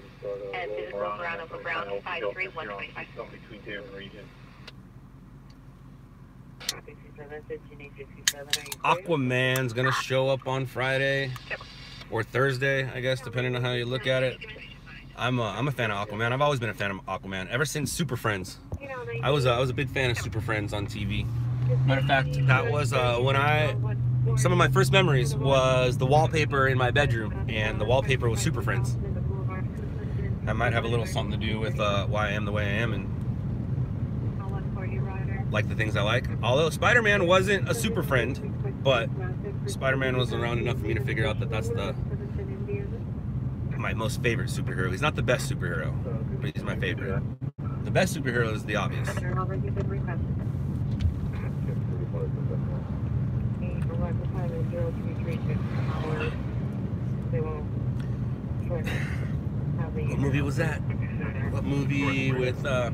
and physical Brown over Brown 53125. Aquaman's gonna show up on Friday or Thursday, I guess, depending on how you look at it. I'm a fan of Aquaman. I've always been a fan of Aquaman ever since Super Friends. I was a big fan of Super Friends on TV. Matter of fact, that was some of my first memories was the wallpaper in my bedroom, and the wallpaper was Super Friends. That might have a little something to do with why I am the way I am and like the things I like. Although Spider-Man wasn't a super friend, but Spider-Man was around enough for me to figure out that that's my most favorite superhero. He's not the best superhero, but he's my favorite. The best superhero is the obvious. What movie was that? What movie with, oh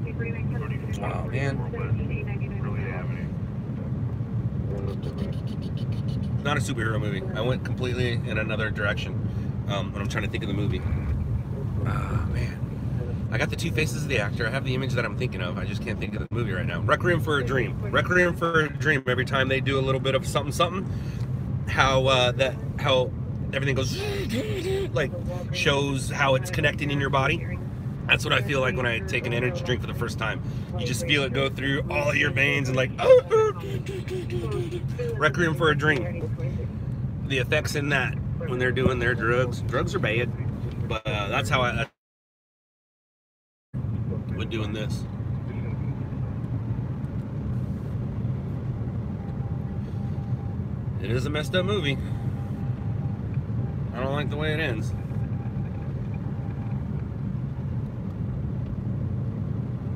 man. Not a superhero movie. I went completely in another direction when I'm trying to think of the movie. Oh man. I got the two faces of the actor. I have the image that I'm thinking of. I just can't think of the movie right now. Requiem for a Dream. Requiem for a Dream. Every time they do a little bit of something, how everything goes like shows how it's connecting in your body. That's what I feel like when I take an energy drink for the first time. You just feel it go through all of your veins and like Requiem for a Dream. The effects in that when they're doing their drugs. Drugs are bad, but that's how I would doing this. It is a messed up movie. I don't like the way it ends.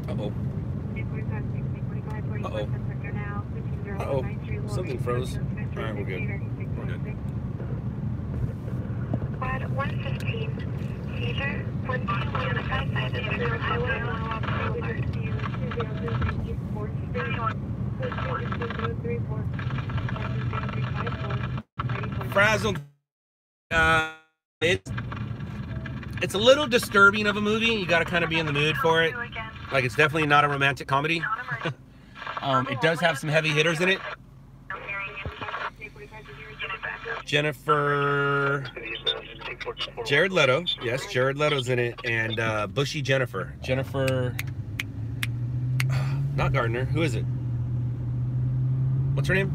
Uh-oh. Uh-oh. Uh-oh. Something froze. Alright, we're good. We're good. Quad 115, seizure 12155 is Real Highway Boulevard. Frazzled. It's a little disturbing of a movie. You got to kind of be in the mood for it. Like, it's definitely not a romantic comedy. It does have some heavy hitters in it. Jared Leto. Yes, Jared Leto's in it. And Bushy Jennifer. Not Gardner. Who is it? What's her name?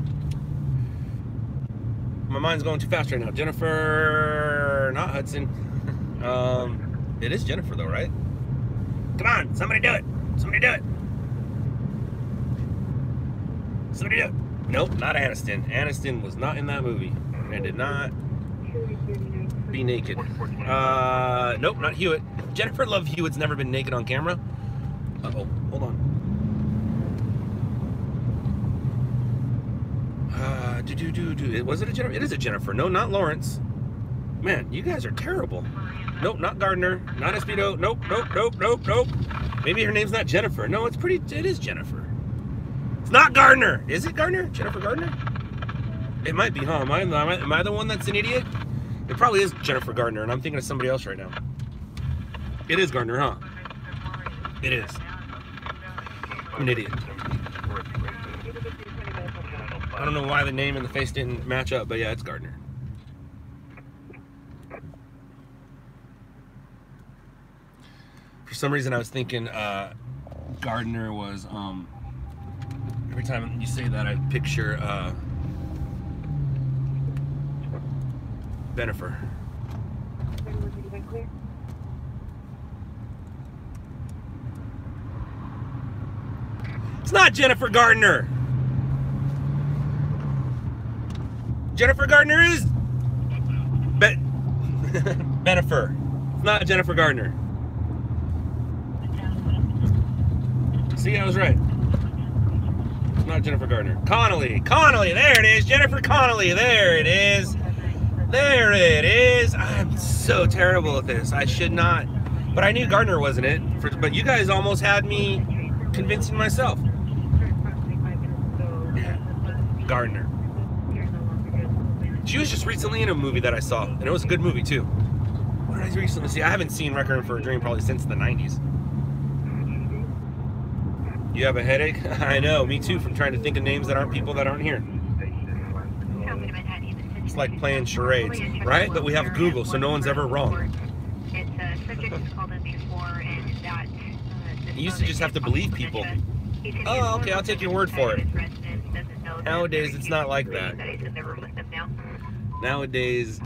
My mind's going too fast right now. Jennifer, not Hudson. It is Jennifer though, right? Come on, somebody do it. Somebody do it. Somebody do it. Nope, not Aniston. Aniston was not in that movie and did not be naked. Nope, not Hewitt. Jennifer Love Hewitt's never been naked on camera. Uh-oh, hold on. Was it a Jennifer? It is a Jennifer. No, not Lawrence. Man, you guys are terrible. Nope, not Gardner. Not Espedo. Nope. Maybe her name's not Jennifer. No, it is Jennifer. It's not Gardner. Is it Gardner? Jennifer Gardner? It might be, huh? Am I the one that's an idiot? It probably is Jennifer Gardner, and I'm thinking of somebody else right now. It is Gardner, huh? It is. I'm an idiot. I don't know why the name and the face didn't match up, but yeah, it's Gardner. For some reason, I was thinking Gardner was, every time you say that, I picture Bennifer. It's not Jennifer Gardner. Jennifer Gardner is Bennifer. It's not Jennifer Gardner. See, I was right. It's not Jennifer Gardner. Connolly. Connolly. There it is. Jennifer Connolly. There it is. There it is. I'm so terrible at this. I should not. But I knew Gardner wasn't it. But you guys almost had me convincing myself. Gardner. She was just recently in a movie that I saw, and it was a good movie too. What did I recently see? I haven't seen Requiem for a Dream probably since the 90s. You have a headache? I know, me too, from trying to think of names that aren't people that aren't here. It's like playing charades, right? But we have Google, so no one's ever wrong. You used to just have to believe people. Oh, okay, I'll take your word for it. Nowadays, it's not like that. Nowadays,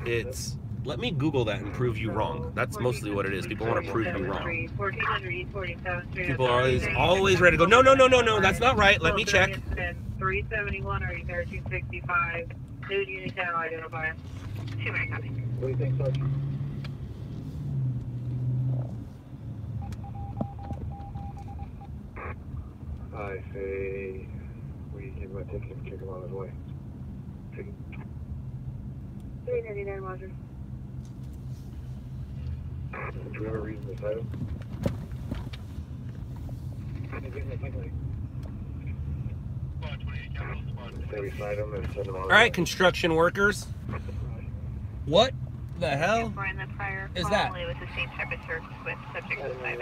it's, let me Google that and prove you wrong. That's mostly what it is. People want to prove you wrong. People are always ready to go, no, no, no, no, no, that's not right. Let me check. 371, are you there? 265. Nude Unitown identifier. 2 minute copy. What do you think, Sergeant? I say we give him a ticket and kick him on his way. 399, Roger. Do we have a reason to cite him? Say we cite him and send him on. All right, construction workers. What the hell is that?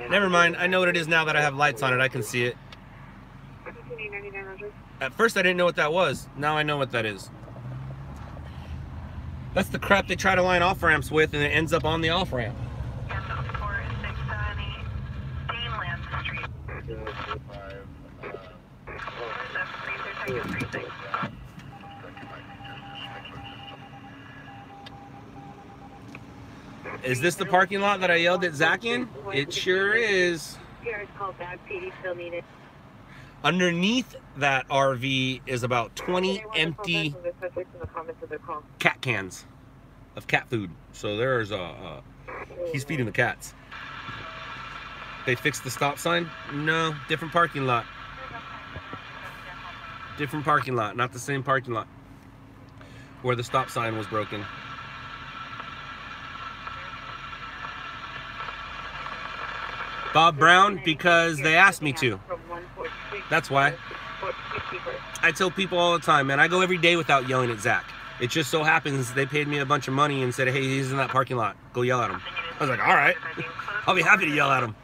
Never mind. I know what it is now that I have lights on it. I can see it. At first, I didn't know what that was. Now I know what that is. That's the crap they try to line off ramps with, and it ends up on the off ramp. Is this the parking lot that I yelled at Zach in? It sure is. Underneath that RV is about 20 empty cat cans of cat food. So there's he's feeding the cats. They fixed the stop sign? No, different parking lot. Different parking lot, not the same parking lot where the stop sign was broken. Bob Brown, because they asked me to. That's why. I tell people all the time, man, I go every day without yelling at Zach. It just so happens they paid me a bunch of money and said, hey, he's in that parking lot. Go yell at him. I was like, all right. I'll be happy to yell at him.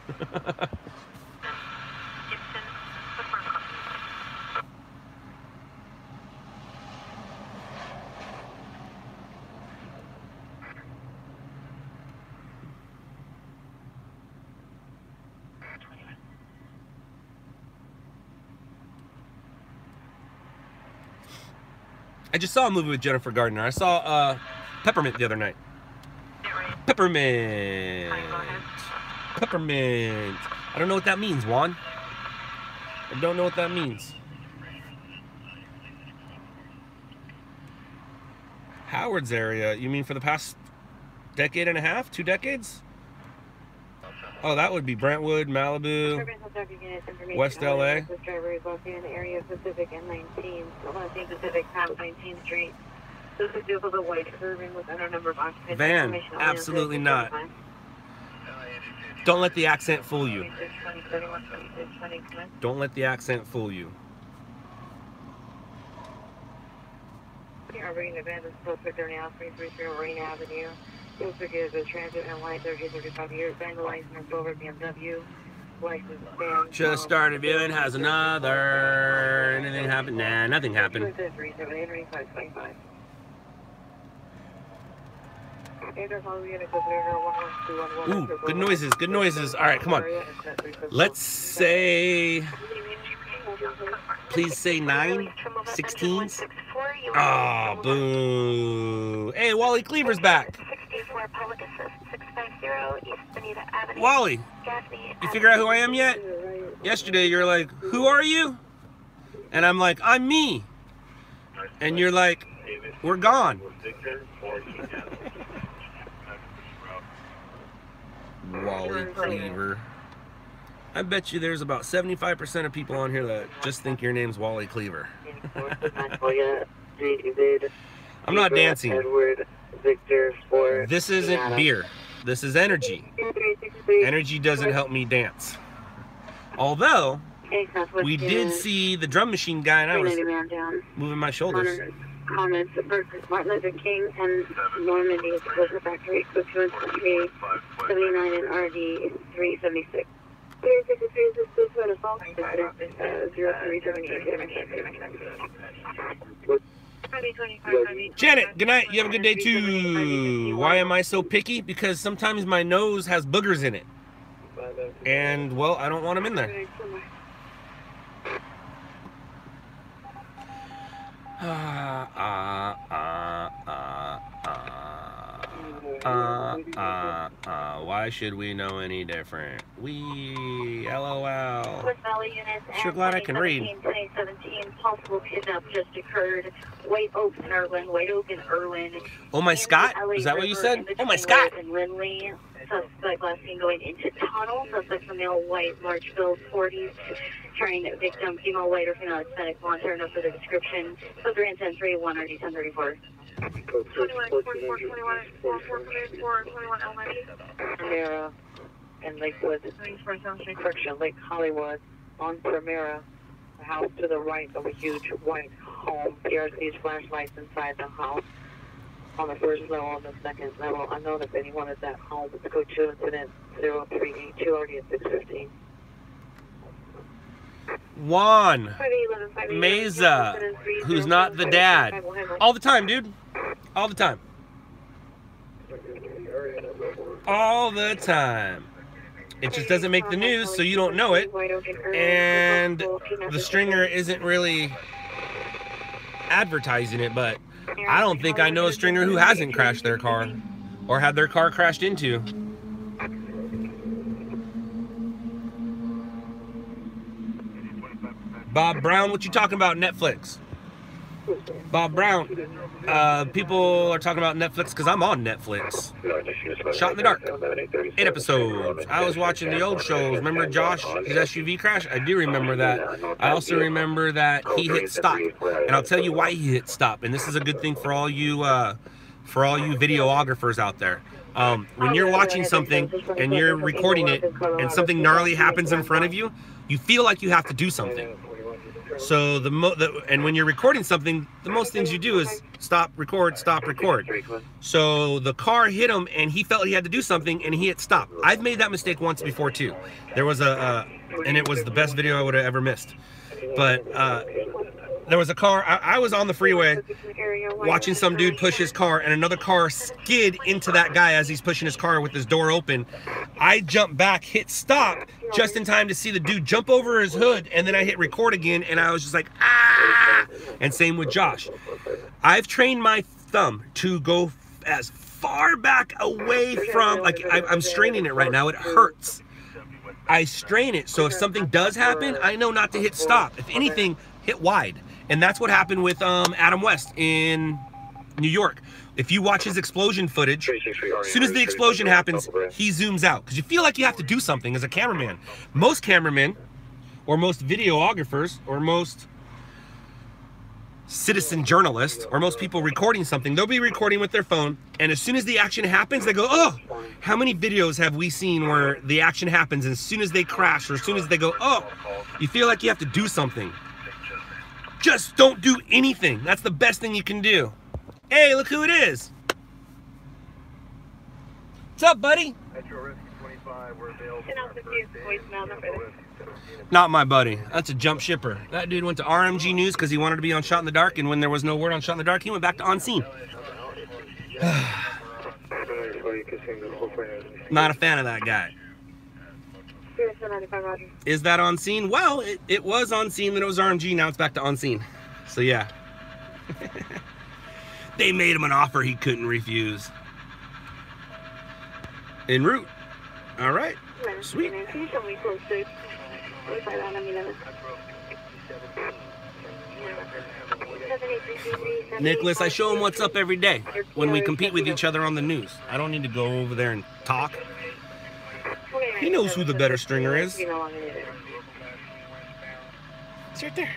I just saw a movie with Jennifer Gardner. I saw Peppermint the other night. Peppermint. Peppermint. I don't know what that means, Juan. I don't know what that means. Howard's area. You mean for the past decade and a half? 2 decades? Oh, that would be Brentwood, Malibu, West LA. This driver is located in the area of Pacific and 19, 19 Pacific past 19th Street. This is due to the white curving with a number of occupants. Van, absolutely not. Don't let the accent fool you. Don't let the accent fool you. Bringing the van to suspect during house 333 Marine Avenue. Suspect is a transit and light 35 years. Vandalizing and silver BMW. License stand. Just started viewing. Has another. Anything happened? Nah, nothing happened. Ooh, good noises, good noises. All right, come on. Let's say, please say 9/16. Oh, boo. Hey, Wally Cleaver's back. Wally, you figure out who I am yet? Yesterday, you're like, who are you? And I'm like, I'm me. And you're like, we're gone. Wally Cleaver. I bet you there's about 75% of people on here that just think your name's Wally Cleaver. I'm not dancing. This isn't beer. This is energy. Energy doesn't help me dance. Although, we did see the drum machine guy and I was moving my shoulders. Comments versus Martin Luther King and Normandy is the factory, so 21379 and RD 376. 363 is the school for the fall. 0378. Janet, good night. You have a good day too. Why am I so picky? Because sometimes my nose has boogers in it. And, well, I don't want them in there. Why should we know any different? LOL. Sure glad I can read. 2017, possible kidnap just occurred. White Oak in Irwin, White Oak in Irwin. Oh my Scott? Is that what you said? Oh my Scott! Lindley. Suspect last seen going into tunnel. Suspect female, white, large build, 40s. Trying victim, female, white, or female Hispanic, blonde hair, no further description. So 310-3, 1 RD 1034. 21 Primera and Lakewood. Correction, Lake Hollywood on Primera. The house to the right of a huge white home. PRC's flashlights inside the house. On the first level, on the second level. Unknown if anyone is at home. It's code 2 incident 0382 already at 6:15. Juan Meza, who's not the dad. All the time, dude. All the time. All the time. It just doesn't make the news, so you don't know it. And the stringer isn't really advertising it, but I don't think I know a stringer who hasn't crashed their car or had their car crashed into. Bob Brown, what you talking about Netflix? Bob Brown, people are talking about Netflix because I'm on Netflix. Shot in the Dark, 8 episodes. I was watching the old shows. Remember Josh, his SUV crash? I do remember that. I also remember that he hit stop, and I'll tell you why he hit stop. And this is a good thing for all you videographers out there. When you're watching something and you're recording it, and something gnarly happens in front of you, you feel like you have to do something. So and when you're recording something, the most things you do is stop, record, stop, record. So the car hit him and he felt he had to do something and he hit stop. I've made that mistake once before too. There was and it was the best video I would have ever missed. But there was a car, I was on the freeway watching some dude push his car and another car skid into that guy as he's pushing his car with his door open. I jumped back, hit stop, just in time to see the dude jump over his hood, and then I hit record again and I was just like, ah! And same with Josh. I've trained my thumb to go as far back away from, like I'm straining it right now, it hurts. I strain it, so if something does happen, I know not to hit stop. If anything, hit wide. And that's what happened with Adam West in New York. If you watch his explosion footage, as soon as the explosion happens, he zooms out. Because you feel like you have to do something as a cameraman. Most cameramen, or most videographers, or most citizen journalists, or most people recording something, they'll be recording with their phone, and as soon as the action happens, they go, oh! How many videos have we seen where the action happens, and as soon as they crash, or as soon as they go, oh! You feel like you have to do something. Just don't do anything. That's the best thing you can do. Hey, look who it is. What's up, buddy? Not my buddy. That's a jump shipper. That dude went to RMG News because he wanted to be on Shot in the Dark, and when there was no word on Shot in the Dark, he went back to On Scene. Not a fan of that guy. Is that On Scene? Well, it was On Scene, then it was RMG, now it's back to On Scene. So yeah. They made him an offer he couldn't refuse. En route. All right. Sweet. Nicholas, I show him what's up every day when we compete with each other on the news. I don't need to go over there and talk. He knows who the better stringer is. It's right there.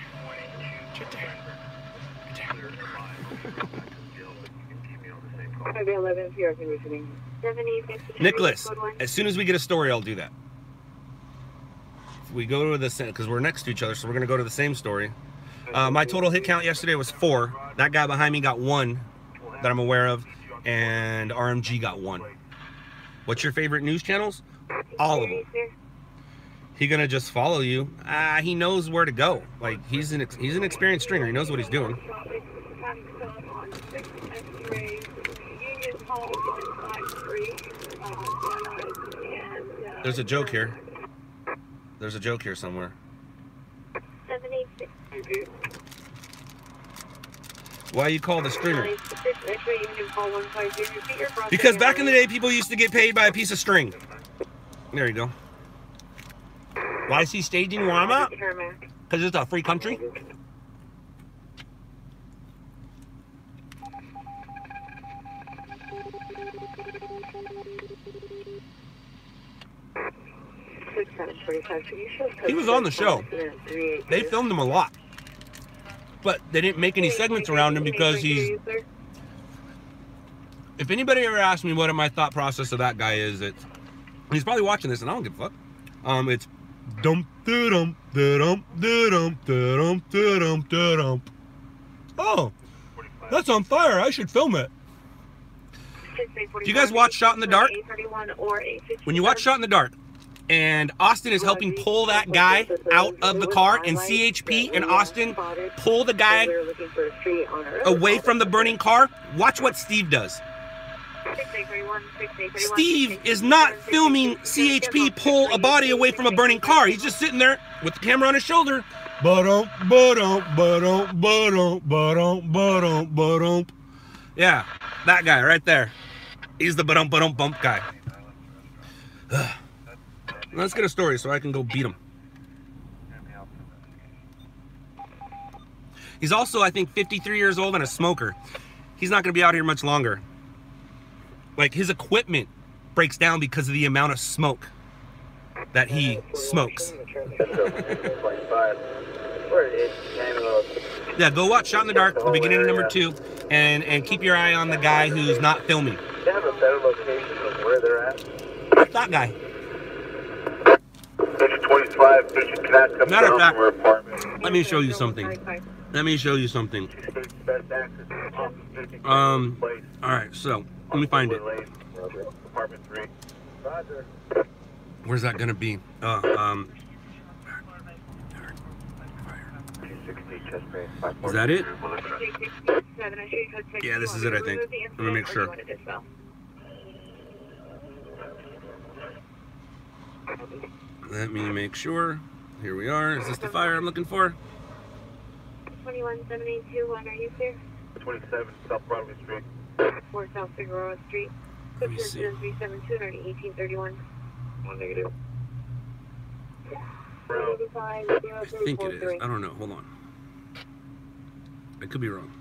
It's right there. Nicholas, as soon as we get a story, I'll do that. If we go to the same, because we're next to each other, so we're going to go to the same story. My total hit count yesterday was 4. That guy behind me got 1 that I'm aware of, and RMG got 1. What's your favorite news channels? All of them. He gonna just follow you? He knows where to go. Like he's an experienced stringer. He knows what he's doing. There's a joke here. There's a joke here somewhere. 786. Why you call the stringer? Because back in the day, people used to get paid by a piece of string. There you go. Why is he staging where I'm at? Because it's a free country. He was on the show. They filmed him a lot. But they didn't make any segments around him because he's... If anybody ever asks me what my thought process of that guy is, it's... He's probably watching this and I don't give a fuck. It's... Dump, da-dump, da-dump, da-dump, da-dump, da-dump, da-dump. Oh, that's on fire. I should film it. Do you guys watch Shot in the Dark? When you watch Shot in the Dark, and Austin is helping pull that guy out of the car, and CHP and Austin pull the guy away from the burning car, watch what Steve does. Steve is not filming CHP pull a body away from a burning car. He's just sitting there with the camera on his shoulder. Ba-dum, ba-dum, ba-dum, ba-dum, ba-dum, ba-dum, ba-dum. Yeah, that guy right there. He's the ba-dum, ba-dum, bump guy. Let's get a story so I can go beat him. He's also, I think, 53 years old and a smoker. He's not going to be out here much longer. Like, his equipment breaks down because of the amount of smoke that he smokes. Yeah, go watch Shot in the Dark, the beginning of number 2, and keep your eye on the guy who's not filming. They have a better location of where they're at. That guy. Station 25, Station Cat comes Matter of down fact, from her apartment. let me show you something. Let me show you something. Alright, so, let me find it. Apartment 3. Roger. Where's that gonna be? Is that it? Yeah, this is it, I think. Let me make sure. Let me make sure. Here we are. Is this the fire I'm looking for? 21782, are you clear? 27 South Broadway Street. 4 South Figueroa Street. Let me see. 372, 1831. 1 negative. I think it is. I don't know. Hold on. I could be wrong.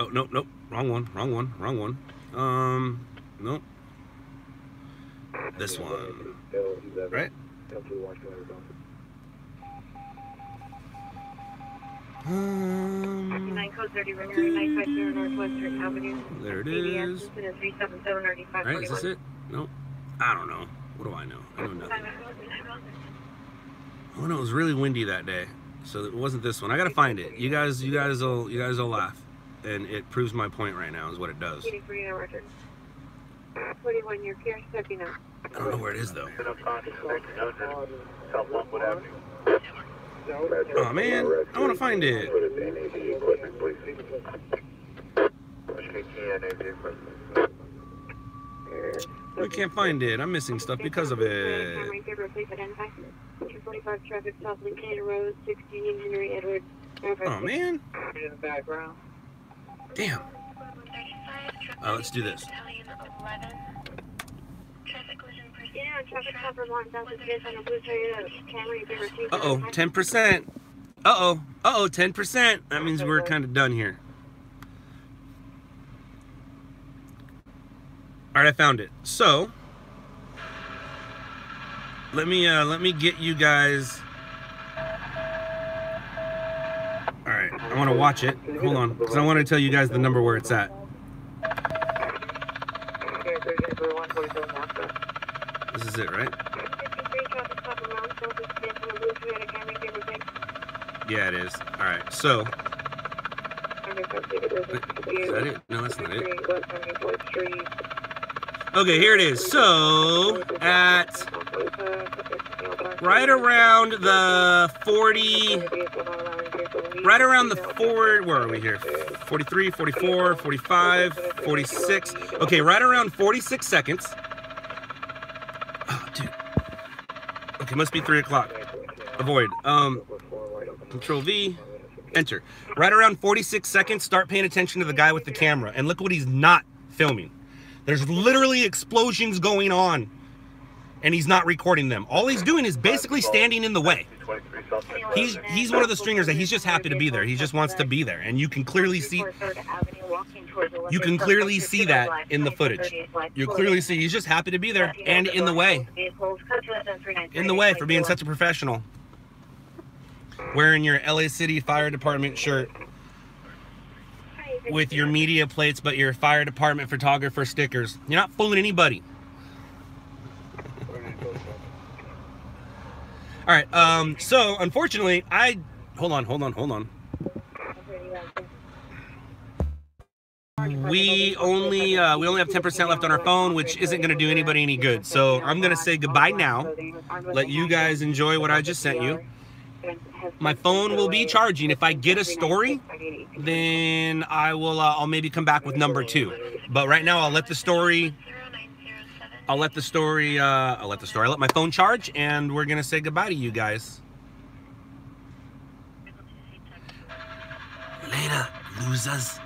Oh, nope, nope. Wrong one. Wrong one. Wrong one. Nope. This one. Right? Code 30, 950 Northwestern Avenue. There it is. Right, is this it? Nope. I don't know. What do I know? I know nothing. Oh no, it was really windy that day, so it wasn't this one. I gotta find it. You guys will laugh. and it proves my point right now is what it does. 41, your care stepping up. I don't know where it is though. Oh man, I want to find it. We can't find it. I'm missing stuff because of it. 245 traffic stop Lincoln Road, 16 Henry Edwards. Oh man. In the background. Damn. Let's do this. Yeah, traffic stop Vermont, that's what it is on a blue area. Camry, give or take. Uh-oh, 10%. Uh-oh. Uh-oh, 10%. That means we're kind of done here. All right, I found it. So, let me get you guys. All right, I want to watch it. Hold on, because I want to tell you guys the number where it's at. This is it, right? Yeah, it is. All right, so. Is that it? No, that's not it. Okay, here it is. So, at right around the 40, right around the 4, where are we here? 43, 44, 45, 46. Okay, right around 46 seconds. Oh, dude. Okay, must be 3 o'clock. Avoid. Control V. Enter. Right around 46 seconds, start paying attention to the guy with the camera. And look what he's not filming. There's literally explosions going on, and he's not recording them. All he's doing is basically standing in the way. He's one of the stringers that he's just happy to be there. He just wants to be there, and you can clearly see. You can clearly see that in the footage. You clearly see he's just happy to be there and in the way. In the way for being such a professional. Wearing your LA City Fire Department shirt with your media plates, but your fire department photographer stickers. You're not fooling anybody. All right. So unfortunately, hold on. We only have 10% left on our phone, which isn't going to do anybody any good. So I'm going to say goodbye now. Let you guys enjoy what I just sent you. My phone will be charging. If I get a story, then I'll maybe come back with number 2. But right now I'll let my phone charge, and we're gonna say goodbye to you guys. Later, losers.